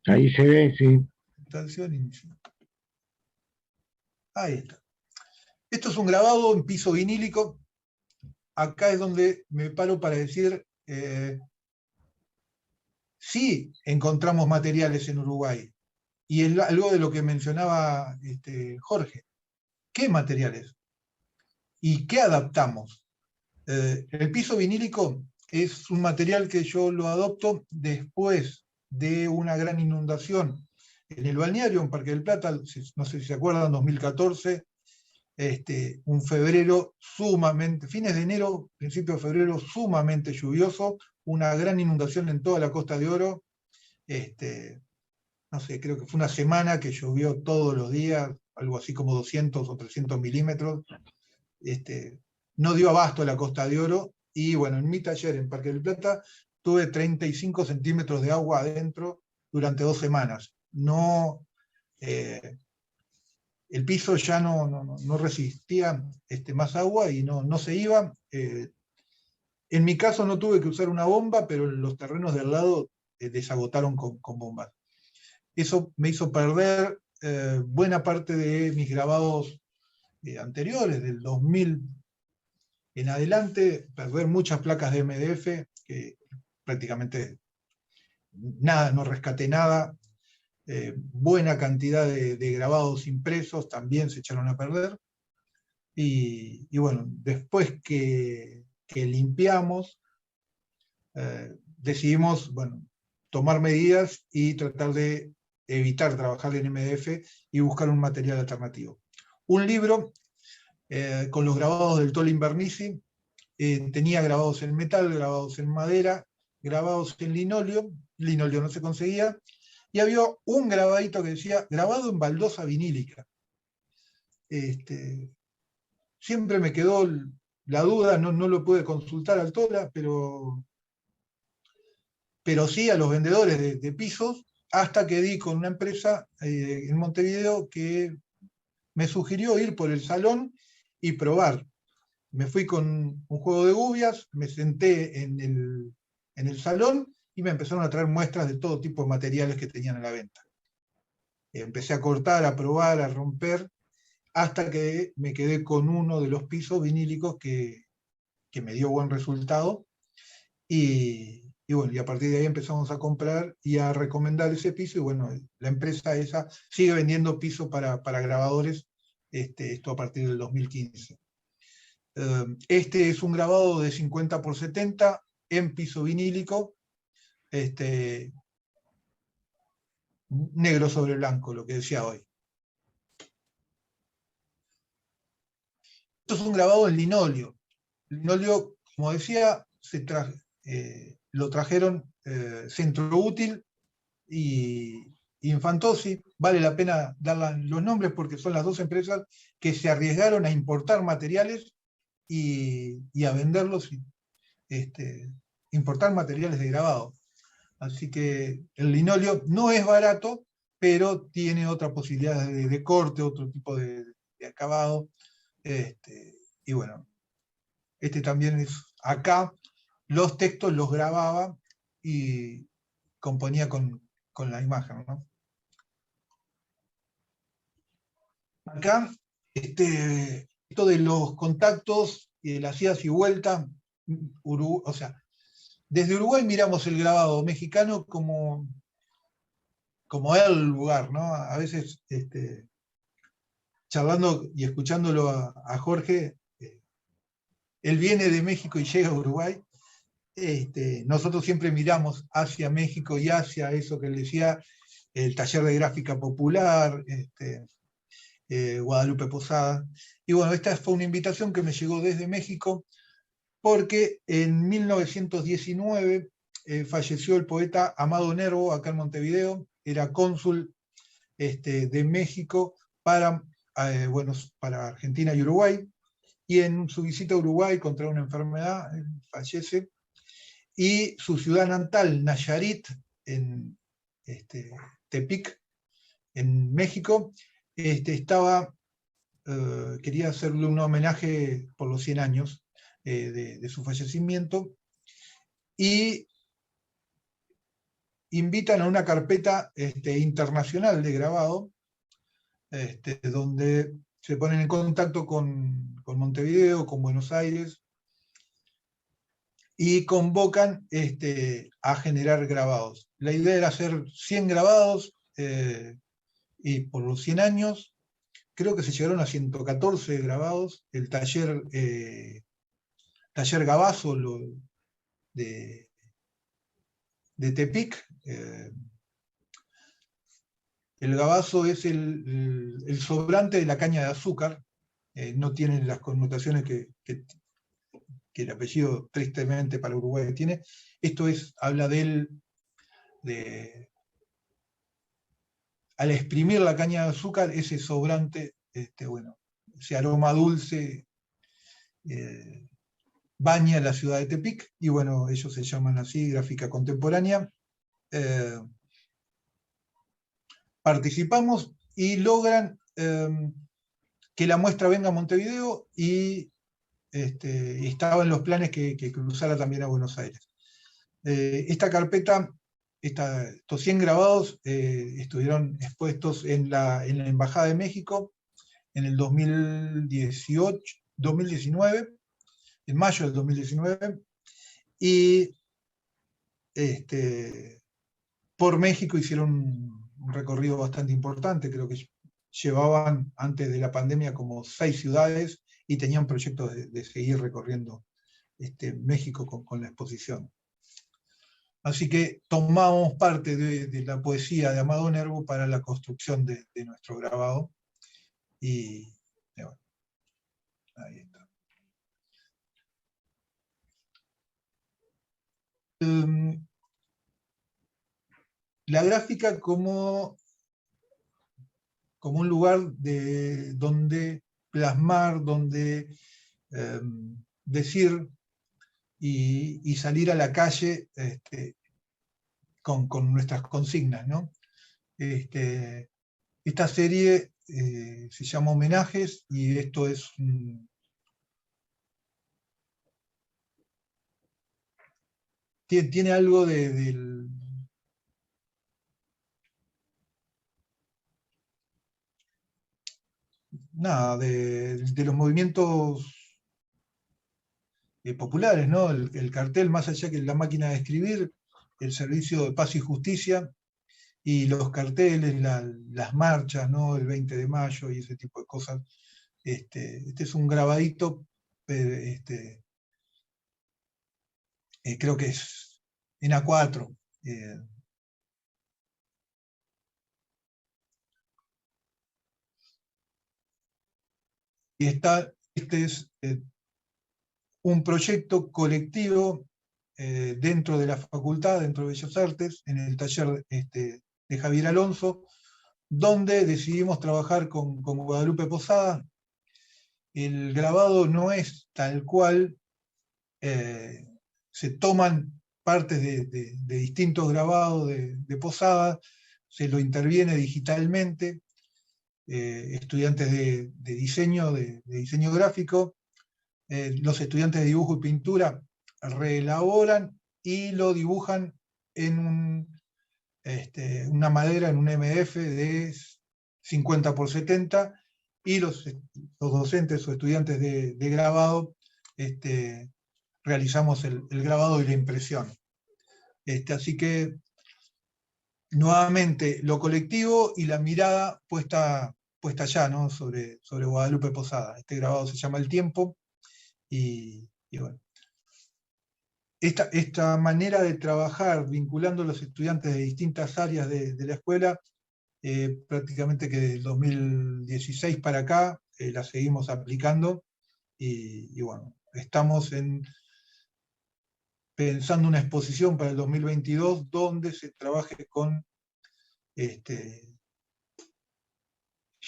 Ahí se ve, sí. Ahí está. Esto es un grabado en piso vinílico. Acá es donde me paro para decir, sí encontramos materiales en Uruguay. Y es algo de lo que mencionaba Jorge. ¿Qué materiales? ¿Y qué adaptamos? El piso vinílico es un material que yo lo adopto después de una gran inundación en el balneario, en Parque del Plata, no sé si se acuerdan, 2014, un febrero sumamente, fines de enero, principio de febrero, sumamente lluvioso, una gran inundación en toda la Costa de Oro, no sé, creo que fue una semana que llovió todos los días, algo así como 200 o 300 milímetros, no dio abasto a la Costa de Oro, y bueno, en mi taller en Parque del Plata tuve 35 centímetros de agua adentro durante 2 semanas. No, el piso ya no resistía más agua y no se iba. En mi caso no tuve que usar una bomba, pero los terrenos de al lado desagotaron con bombas. Eso me hizo perder buena parte de mis grabados anteriores, del 2000 en adelante, perder muchas placas de MDF, que prácticamente nada, no rescaté nada. Buena cantidad de grabados impresos también se echaron a perder. Y bueno, después que limpiamos, decidimos, bueno, tomar medidas y tratar de evitar trabajar en MDF y buscar un material alternativo. Un libro con los grabados del Tolling Bernisi, tenía grabados en metal, grabados en madera, grabados en linóleo no se conseguía, y había un grabadito que decía, grabado en baldosa vinílica. Siempre me quedó la duda, no lo pude consultar al Tola, pero sí a los vendedores de pisos, hasta que di con una empresa en Montevideo que me sugirió ir por el salón y probar. Me fui con un juego de gubias, me senté en el salón y me empezaron a traer muestras de todo tipo de materiales que tenían a la venta. Empecé a cortar, a probar, a romper, hasta que me quedé con uno de los pisos vinílicos que me dio buen resultado. Y bueno, y a partir de ahí empezamos a comprar y a recomendar ese piso, y bueno, la empresa esa sigue vendiendo piso para grabadores, esto a partir del 2015. Este es un grabado de 50x70 en piso vinílico, negro sobre blanco, lo que decía hoy. Esto es un grabado en linóleo. Linóleo, como decía, lo trajeron Centro Útil y Infantosi. Vale la pena dar los nombres porque son las dos empresas que se arriesgaron a importar materiales y a venderlos, importar materiales de grabado. Así que el linóleo no es barato, pero tiene otra posibilidad de corte, otro tipo de acabado. Y bueno, también es acá, los textos los grababa y componía con la imagen, ¿no? Acá, esto de los contactos y de las idas y vueltas, o sea, desde Uruguay miramos el grabado mexicano como el lugar, ¿no? A veces, charlando y escuchándolo a Jorge, él viene de México y llega a Uruguay. Nosotros siempre miramos hacia México y hacia eso que él decía, el taller de gráfica popular, Guadalupe Posada. Y bueno, esta fue una invitación que me llegó desde México, porque en 1919 falleció el poeta Amado Nervo, acá en Montevideo, era cónsul de México para Argentina y Uruguay, y en su visita a Uruguay contrae una enfermedad, fallece, y su ciudad natal, Nayarit, en Tepic, en México, quería hacerle un homenaje por los 100 años de su fallecimiento, y invitan a una carpeta internacional de grabado, donde se ponen en contacto con Montevideo, con Buenos Aires, y convocan a generar grabados. La idea era hacer 100 grabados, y por los 100 años, creo que se llegaron a 114 grabados. El taller Gabazo de Tepic. El gabazo es el sobrante de la caña de azúcar, no tiene las connotaciones que el apellido tristemente para Uruguay tiene. Esto habla al exprimir la caña de azúcar, ese sobrante, ese aroma dulce, baña la ciudad de Tepic, y bueno, ellos se llaman así, Gráfica Contemporánea. Participamos y logran que la muestra venga a Montevideo, y estaba en los planes que cruzara también a Buenos Aires. Esta carpeta, estos 100 grabados estuvieron expuestos en la Embajada de México en el 2019, en mayo del 2019, y por México hicieron un recorrido bastante importante. Creo que llevaban antes de la pandemia como 6 ciudades, y tenían proyectos de seguir recorriendo México con la exposición. Así que tomamos parte de la poesía de Amado Nervo para la construcción de nuestro grabado, y bueno, ahí está. La gráfica como un lugar donde plasmar, donde decir y salir a la calle con nuestras consignas, ¿no? Esta serie se llama Homenajes, y esto es tiene algo de los movimientos populares, ¿no? El cartel, más allá que la máquina de escribir, el servicio de paz y justicia, y los carteles, las marchas, ¿no? El 20 de mayo y ese tipo de cosas. Este es un grabadito, creo que es en A4. Y este es un proyecto colectivo dentro de la facultad, dentro de Bellas Artes, en el taller de Javier Alonso, donde decidimos trabajar con Guadalupe Posada. El grabado no es tal cual, se toman partes de distintos grabados de Posada, se lo interviene digitalmente, estudiantes de diseño gráfico, los estudiantes de dibujo y pintura reelaboran y lo dibujan en una madera, en un MDF de 50x70, y los docentes o estudiantes de grabado realizamos el grabado y la impresión. Así que, nuevamente, lo colectivo y la mirada puesta allá, ¿no? sobre Guadalupe Posada. Este grabado se llama El Tiempo, y bueno. Esta manera de trabajar vinculando a los estudiantes de distintas áreas de la escuela, prácticamente que desde el 2016 para acá la seguimos aplicando, y bueno, estamos pensando una exposición para el 2022 donde se trabaje con,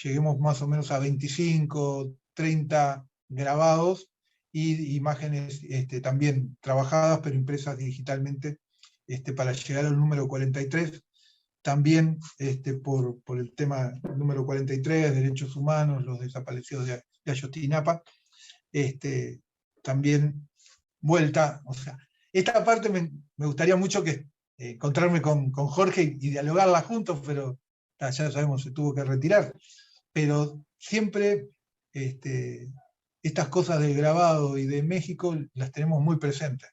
lleguemos más o menos a 25, 30 grabados, y imágenes también trabajadas, pero impresas digitalmente, para llegar al número 43, también por el tema número 43, derechos humanos, los desaparecidos de Ayotzinapa, también vuelta, o sea, esta parte me gustaría mucho encontrarme con Jorge y dialogarla juntos, pero ya sabemos, se tuvo que retirar, pero siempre estas cosas del grabado y de México las tenemos muy presentes.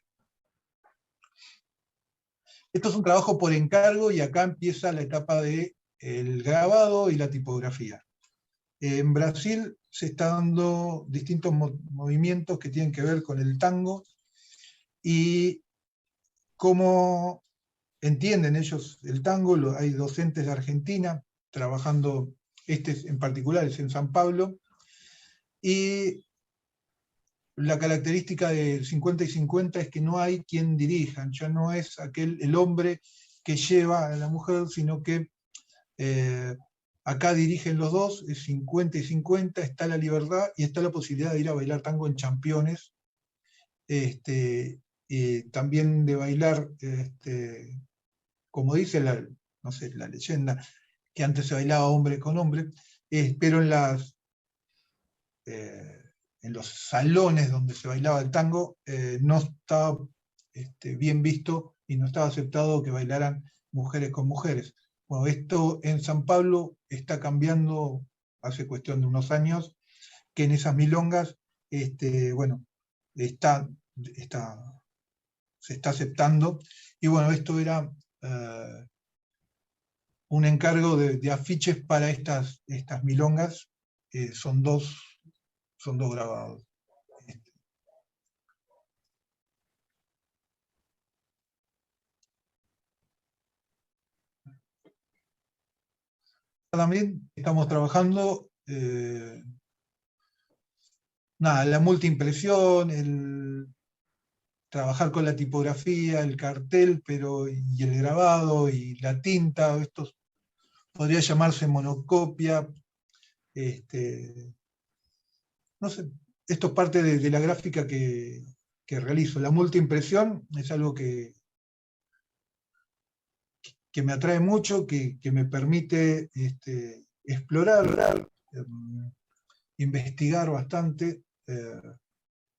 Esto es un trabajo por encargo y acá empieza la etapa del grabado y la tipografía. En Brasil se están dando distintos movimientos que tienen que ver con el tango y cómo entienden ellos el tango. Hay docentes de Argentina trabajando, en particular es en San Pablo, y la característica del 50 y 50 es que no hay quien dirija, ya no es el hombre que lleva a la mujer, sino que acá dirigen los dos, es 50 y 50, está la libertad y está la posibilidad de ir a bailar tango en Championes, también de bailar, como dice no sé, la leyenda, que antes se bailaba hombre con hombre, pero en los salones donde se bailaba el tango, no estaba bien visto y no estaba aceptado que bailaran mujeres con mujeres. Bueno, esto en San Pablo está cambiando hace cuestión de unos años, que en esas milongas, bueno, se está aceptando, y bueno, esto era un encargo de afiches para estas milongas, son dos grabados. También estamos trabajando la multiimpresión, trabajar con la tipografía, el cartel, y el grabado y la tinta. Esto podría llamarse monocopia. No sé, esto es parte de la gráfica que realizo. La multiimpresión es algo que me atrae mucho, que me permite explorar, investigar bastante.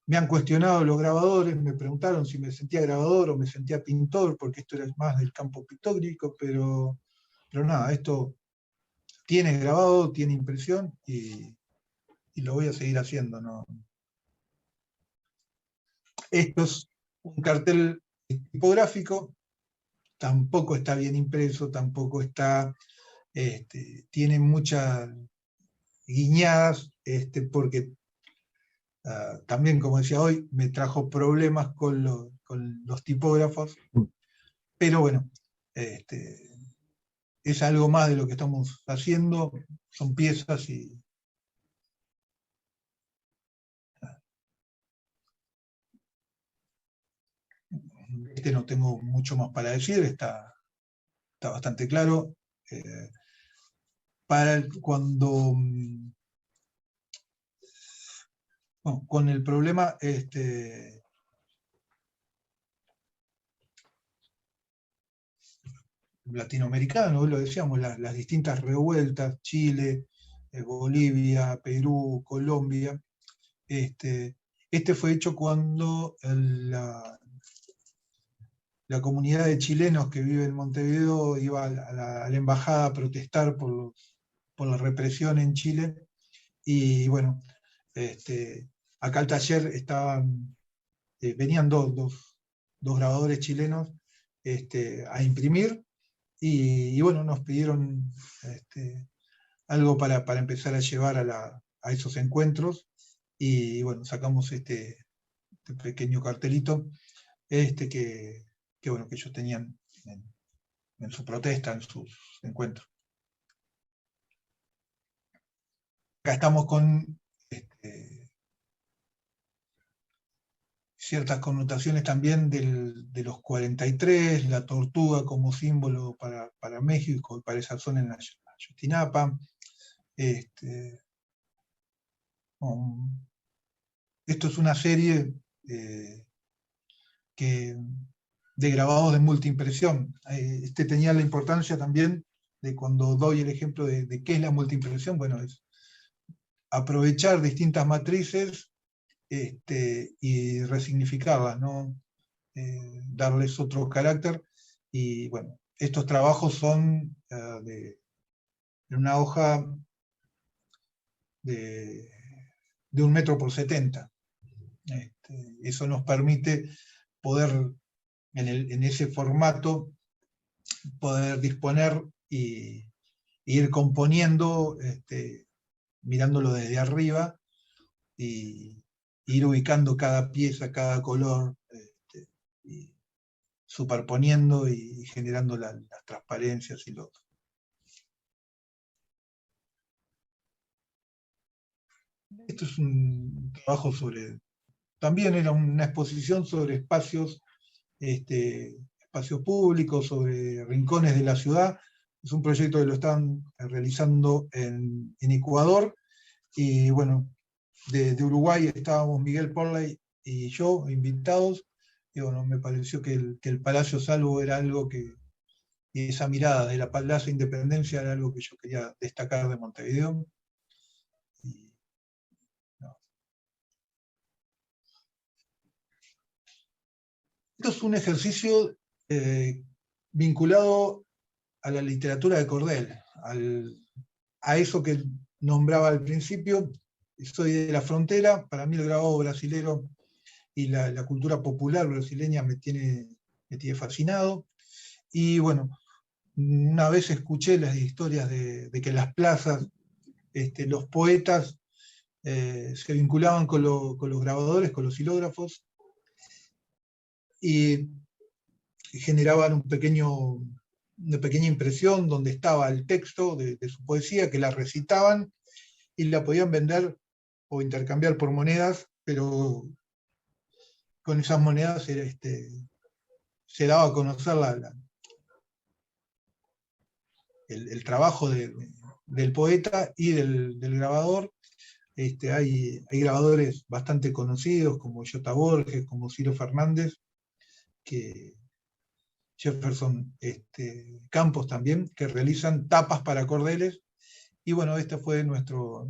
Me han cuestionado los grabadores, me preguntaron si me sentía grabador o me sentía pintor, porque esto era más del campo pictórico, pero nada, esto tiene grabado, tiene impresión y lo voy a seguir haciendo, ¿no? Esto es un cartel tipográfico, tampoco está bien impreso, tampoco está, tiene muchas guiñadas, porque también, como decía hoy, me trajo problemas con los tipógrafos, pero bueno, es algo más de lo que estamos haciendo, son piezas y... no tengo mucho más para decir, está bastante claro. Cuando... Bueno, con el problema latinoamericano, hoy lo decíamos, las distintas revueltas, Chile, Bolivia, Perú, Colombia, este fue hecho cuando la comunidad de chilenos que vive en Montevideo iba a la embajada a protestar por la represión en Chile, y bueno, acá al taller venían dos grabadores chilenos a imprimir, y bueno, nos pidieron algo para empezar a llevar a esos encuentros, y bueno, sacamos este pequeño cartelito que bueno, que ellos tenían en su protesta, en sus encuentros. Acá estamos con ciertas connotaciones también de los 43, la tortuga como símbolo para México y para esa zona en la Ayotzinapa. esto es una serie de grabados de multiimpresión. Este tenía la importancia también de cuando doy el ejemplo de qué es la multiimpresión, bueno, es aprovechar distintas matrices y resignificarlas, ¿no? Darles otro carácter. Y bueno, estos trabajos son de una hoja de 1 metro por 70. Eso nos permite poder, en ese formato, poder disponer y ir componiendo, mirándolo desde arriba, y ir ubicando cada pieza, cada color, y superponiendo y generando las transparencias y los... Esto es un trabajo sobre... También era una exposición sobre espacios, espacios públicos, sobre rincones de la ciudad. Es un proyecto que lo están realizando en Ecuador. Y bueno, de Uruguay estábamos Miguel Porley y yo, invitados. Y bueno, me pareció que el Palacio Salvo era algo que, y esa mirada de la Plaza Independencia era algo que yo quería destacar de Montevideo. Y, no. Esto es un ejercicio vinculado a la literatura de cordel, a eso que nombraba al principio. Soy de la frontera, para mí el grabado brasilero y la cultura popular brasileña me tiene fascinado. Y bueno, una vez escuché las historias de que en las plazas los poetas se vinculaban con los grabadores, con los xilógrafos, y generaban una pequeña impresión donde estaba el texto de su poesía, que la recitaban y la podían vender o intercambiar por monedas, pero con esas monedas se daba a conocer el trabajo del poeta y del grabador. Hay grabadores bastante conocidos como Jota Borges, como Ciro Fernández, Jefferson Campos también, que realizan tapas para cordeles. Y bueno, este fue nuestro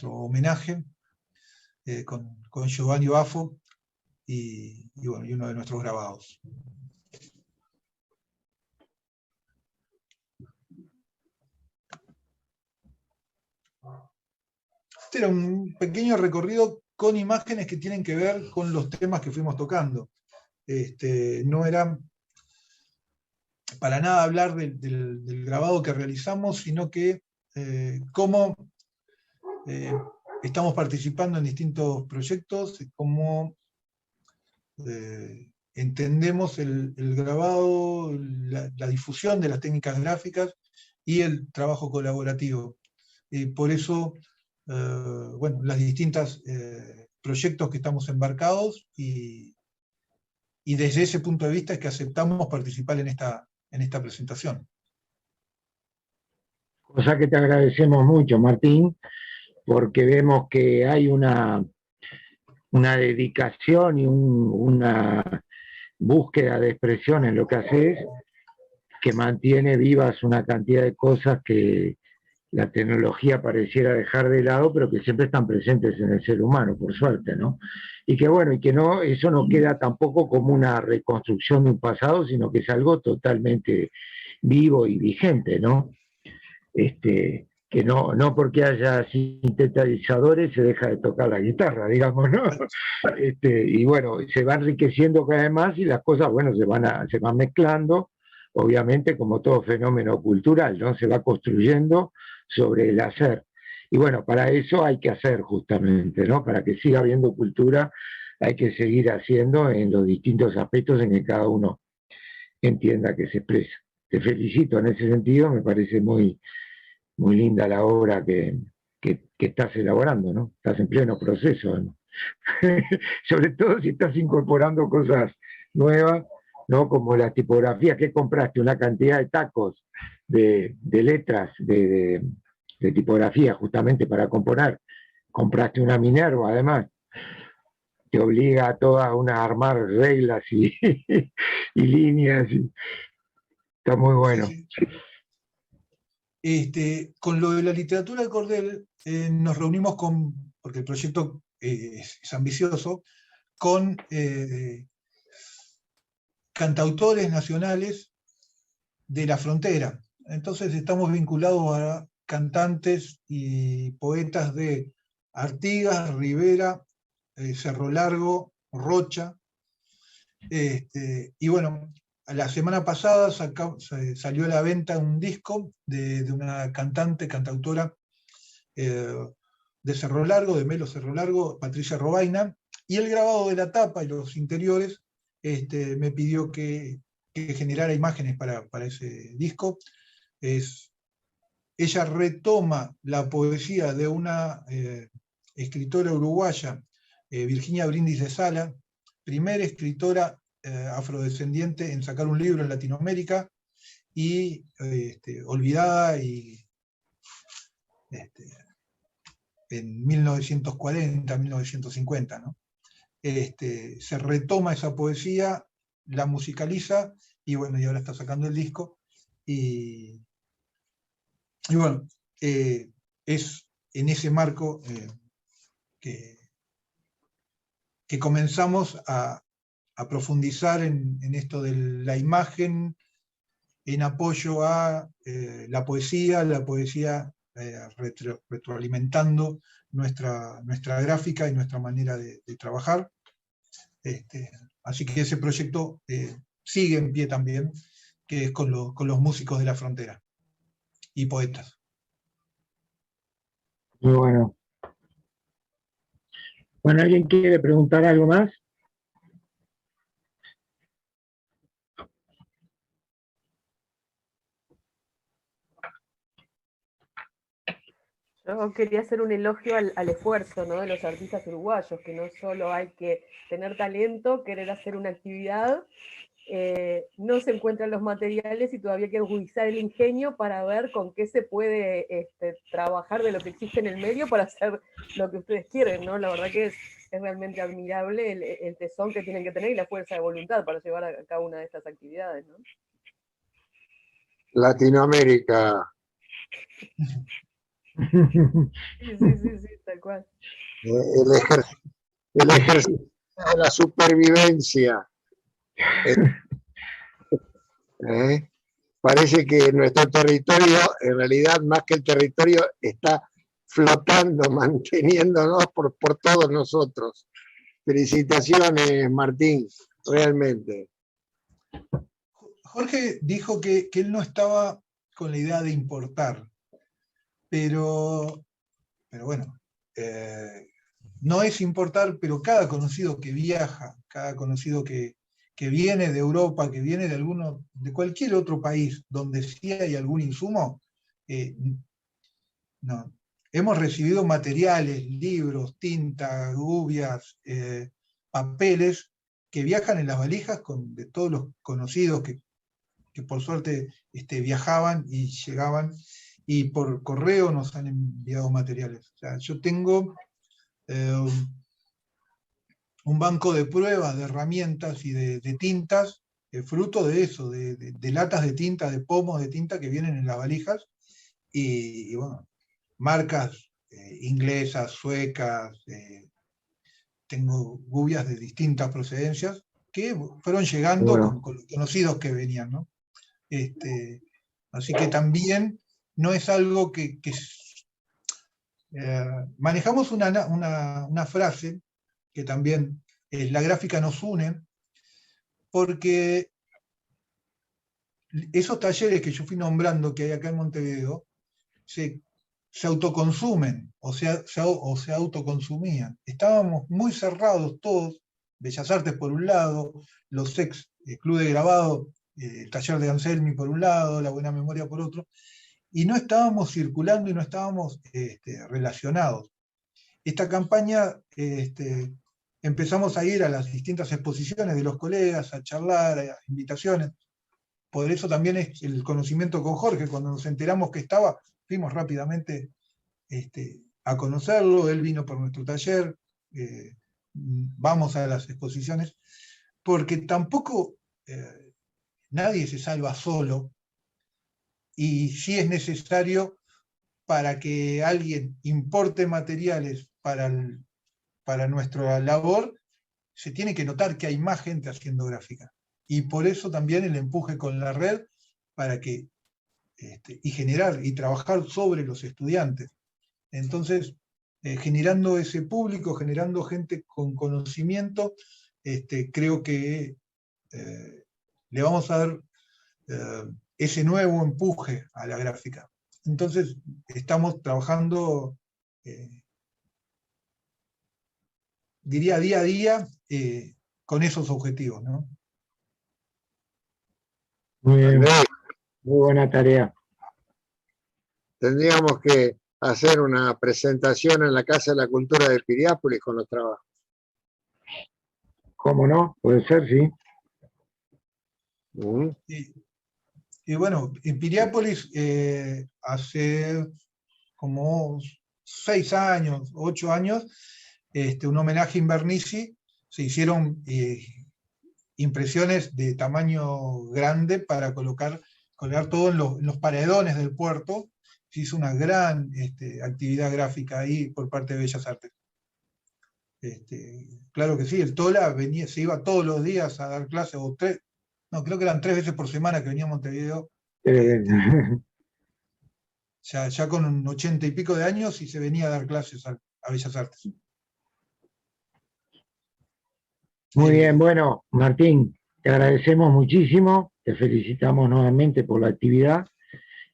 homenaje con Giovanni Baffo y uno de nuestros grabados. Este era un pequeño recorrido con imágenes que tienen que ver con los temas que fuimos tocando. No era para nada hablar del grabado que realizamos, sino que cómo estamos participando en distintos proyectos, cómo entendemos el grabado, la difusión de las técnicas gráficas y el trabajo colaborativo. Por eso, bueno, las distintas proyectos que estamos embarcados, y desde ese punto de vista es que aceptamos participar en esta presentación. Cosa que te agradecemos mucho, Martín, porque vemos que hay una dedicación y una búsqueda de expresión en lo que haces, que mantiene vivas una cantidad de cosas que la tecnología pareciera dejar de lado, pero que siempre están presentes en el ser humano, por suerte, ¿no? Y que bueno, y que no, eso no queda tampoco como una reconstrucción de un pasado, sino que es algo totalmente vivo y vigente, ¿no? Que no porque haya sintetizadores se deja de tocar la guitarra, digamos, ¿no? Y bueno, se va enriqueciendo cada vez más y las cosas, bueno, se van mezclando, obviamente como todo fenómeno cultural, ¿no? Se va construyendo sobre el hacer. Y bueno, para eso hay que hacer justamente, ¿no? Para que siga habiendo cultura, hay que seguir haciendo en los distintos aspectos en que cada uno entienda que se expresa. Te felicito en ese sentido, me parece muy linda la obra que estás elaborando, ¿no? Estás en pleno proceso, ¿no? Sobre todo si estás incorporando cosas nuevas, ¿no? Como la tipografía que compraste, una cantidad de tacos de letras, de tipografía justamente para componer. Compraste una Minerva, además. te obliga a todas a armar reglas y, y líneas. Está muy bueno. Sí, sí. Con lo de la literatura de cordel, nos reunimos porque el proyecto es ambicioso, con cantautores nacionales de la frontera. Entonces estamos vinculados a cantantes y poetas de Artigas, Rivera, Cerro Largo, Rocha. Y bueno, la semana pasada salió a la venta un disco de una cantautora de Cerro Largo, de Melo Cerro Largo, Patricia Robaina, y el grabado de la tapa y los interiores me pidió que generara imágenes para ese disco. Ella retoma la poesía de una escritora uruguaya, Virginia Brindis de Sala, primera escritora afrodescendiente en sacar un libro en Latinoamérica, y olvidada en 1940, 1950, ¿no? Se retoma esa poesía, la musicaliza, y bueno, y ahora está sacando el disco, y bueno, es en ese marco que comenzamos a profundizar en esto de la imagen en apoyo a la poesía retroalimentando nuestra gráfica y nuestra manera de trabajar. Así que ese proyecto sigue en pie también, que es con los músicos de la frontera y poetas. Muy bueno. Bueno, ¿alguien quiere preguntar algo más? Yo quería hacer un elogio al esfuerzo, ¿no?, de los artistas uruguayos, que no solo hay que tener talento, querer hacer una actividad, no se encuentran los materiales y todavía hay que agudizar el ingenio para ver con qué se puede trabajar de lo que existe en el medio para hacer lo que ustedes quieren, ¿no? La verdad que es realmente admirable el tesón que tienen que tener y la fuerza de voluntad para llevar a cabo una de estas actividades, ¿no? Latinoamérica. Sí, tal cual. El ejercicio de la supervivencia. Parece que nuestro territorio, en realidad, más que el territorio, está flotando, manteniéndonos por todos nosotros. Felicitaciones, Martín, realmente. Jorge dijo que él no estaba con la idea de importar, pero bueno, no es importar, pero cada conocido que viaja, cada conocido que viene de Europa, que viene de cualquier otro país donde sí hay algún insumo, no. Hemos recibido materiales, libros, tinta, gubias, papeles que viajan en las valijas de todos los conocidos que por suerte viajaban y llegaban, y por correo nos han enviado materiales. O sea, yo tengo un banco de pruebas, de herramientas y de tintas, fruto de eso, de latas de tinta, de pomos de tinta que vienen en las valijas, y bueno, marcas inglesas, suecas, tengo gubias de distintas procedencias que fueron llegando con los conocidos que venían, ¿no? Así que también no es algo que manejamos una frase que también la gráfica nos une, porque esos talleres que yo fui nombrando que hay acá en Montevideo se autoconsumen o se autoconsumían. Estábamos muy cerrados todos, Bellas Artes por un lado, los el Club de Grabado, el taller de Anselmi por un lado, la Buena Memoria por otro, y no estábamos circulando y no estábamos relacionados. Esta campaña empezamos a ir a las distintas exposiciones de los colegas, a charlar, a invitaciones. Por eso también es el conocimiento con Jorge. Cuando nos enteramos que estaba, fuimos rápidamente a conocerlo. Él vino por nuestro taller, vamos a las exposiciones, porque tampoco nadie se salva solo, y sí es necesario, para que alguien importe materiales para nuestra labor, se tiene que notar que hay más gente haciendo gráfica. Y por eso también el empuje con la red, para que, y generar y trabajar sobre los estudiantes. Entonces, generando ese público, generando gente con conocimiento, creo que le vamos a dar ese nuevo empuje a la gráfica. Entonces, estamos trabajando, diría día a día, con esos objetivos, ¿no? Muy bien, Andrés, muy buena tarea. tendríamos que hacer una presentación en la Casa de la Cultura de Piriápolis con los trabajos. ¿Cómo no? Puede ser, sí. Y bueno, en Piriápolis hace como 6 años, 8 años, un homenaje a Invernizzi, se hicieron impresiones de tamaño grande para colgar todo en los paredones del puerto. Se hizo una gran actividad gráfica ahí por parte de Bellas Artes. Claro que sí, el Tola se iba todos los días a dar clases, creo que eran 3 veces por semana que venía a Montevideo, ya con 80 y pico de años, y se venía a dar clases a Bellas Artes. Muy bien, bueno, Martín, te agradecemos muchísimo, te felicitamos nuevamente por la actividad,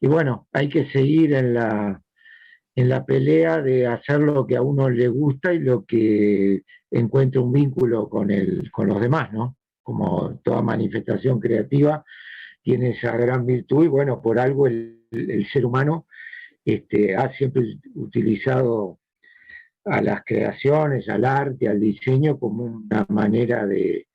y bueno, hay que seguir en la pelea de hacer lo que a uno le gusta y lo que encuentra un vínculo con los demás, ¿no? Como toda manifestación creativa tiene esa gran virtud, y bueno, por algo el ser humano ha siempre utilizado a las creaciones, al arte, al diseño como una manera de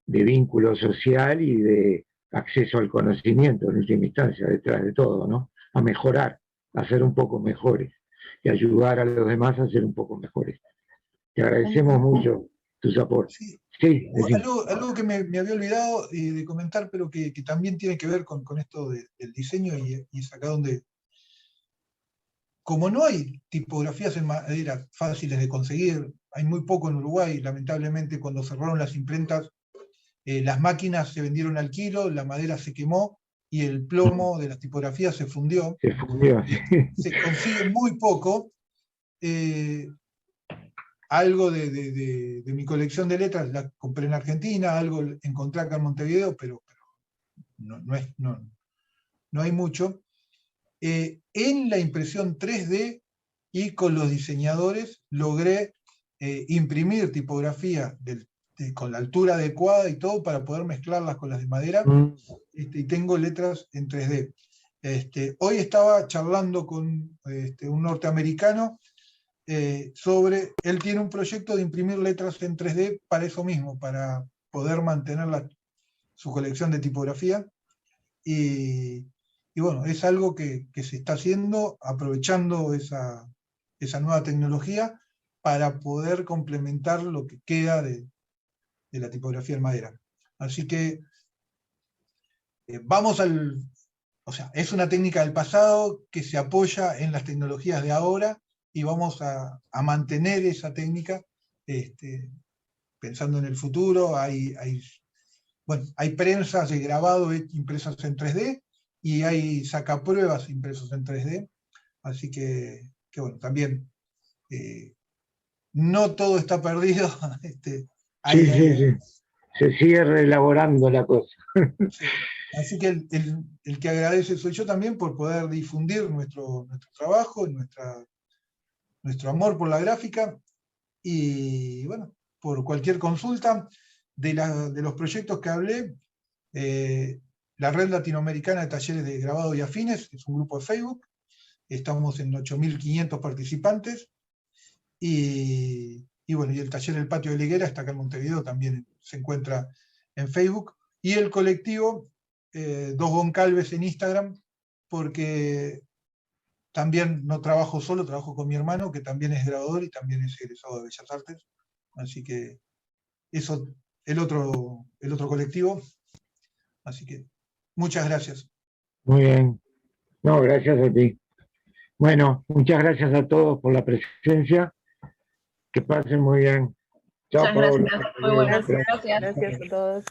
vínculo social y de acceso al conocimiento, en última instancia, detrás de todo, ¿no? A mejorar, a ser un poco mejores y ayudar a los demás a ser un poco mejores. Te agradecemos mucho tus aportes. Sí. Sí, Algo que me había olvidado de comentar, pero que también tiene que ver con esto del diseño, y es acá donde, como no hay tipografías en madera fáciles de conseguir, hay muy poco en Uruguay, lamentablemente cuando cerraron las imprentas, las máquinas se vendieron al kilo, la madera se quemó y el plomo de las tipografías se fundió. se fundió. Se consigue muy poco. Algo de mi colección de letras la compré en Argentina, algo encontré acá en Montevideo, pero no hay mucho. En la impresión 3D y con los diseñadores logré imprimir tipografía con la altura adecuada y todo, para poder mezclarlas con las de madera, y tengo letras en 3D. Hoy estaba charlando con un norteamericano él tiene un proyecto de imprimir letras en 3D para eso mismo, para poder mantener su colección de tipografía. Y bueno, es algo que se está haciendo, aprovechando esa nueva tecnología para poder complementar lo que queda de la tipografía en madera. Así que o sea, es una técnica del pasado que se apoya en las tecnologías de ahora, y vamos a mantener esa técnica pensando en el futuro. Hay prensas de grabado impresas en 3D, y hay sacapruebas impresos en 3D, así que bueno, también no todo está perdido. Sí. Se sigue reelaborando la cosa. Sí. Así que el que agradece soy yo también, por poder difundir nuestro trabajo, nuestro amor por la gráfica. Y bueno, por cualquier consulta de los proyectos que hablé, la Red Latinoamericana de Talleres de Grabado y Afines es un grupo de Facebook, estamos en 8.500 participantes, y bueno, y el taller El Patio de la Higuera está acá en Montevideo, también se encuentra en Facebook, y el colectivo Dos Goncalves en Instagram, porque también no trabajo solo, trabajo con mi hermano, que también es grabador y también es egresado de Bellas Artes. Así que eso, el otro colectivo. Así que muchas gracias. Muy bien. No, gracias a ti. Bueno, muchas gracias a todos por la presencia. Que pasen muy bien. Chao, Muchas Paola. gracias. Muy buenas. Gracias, Gracias. gracias a todos.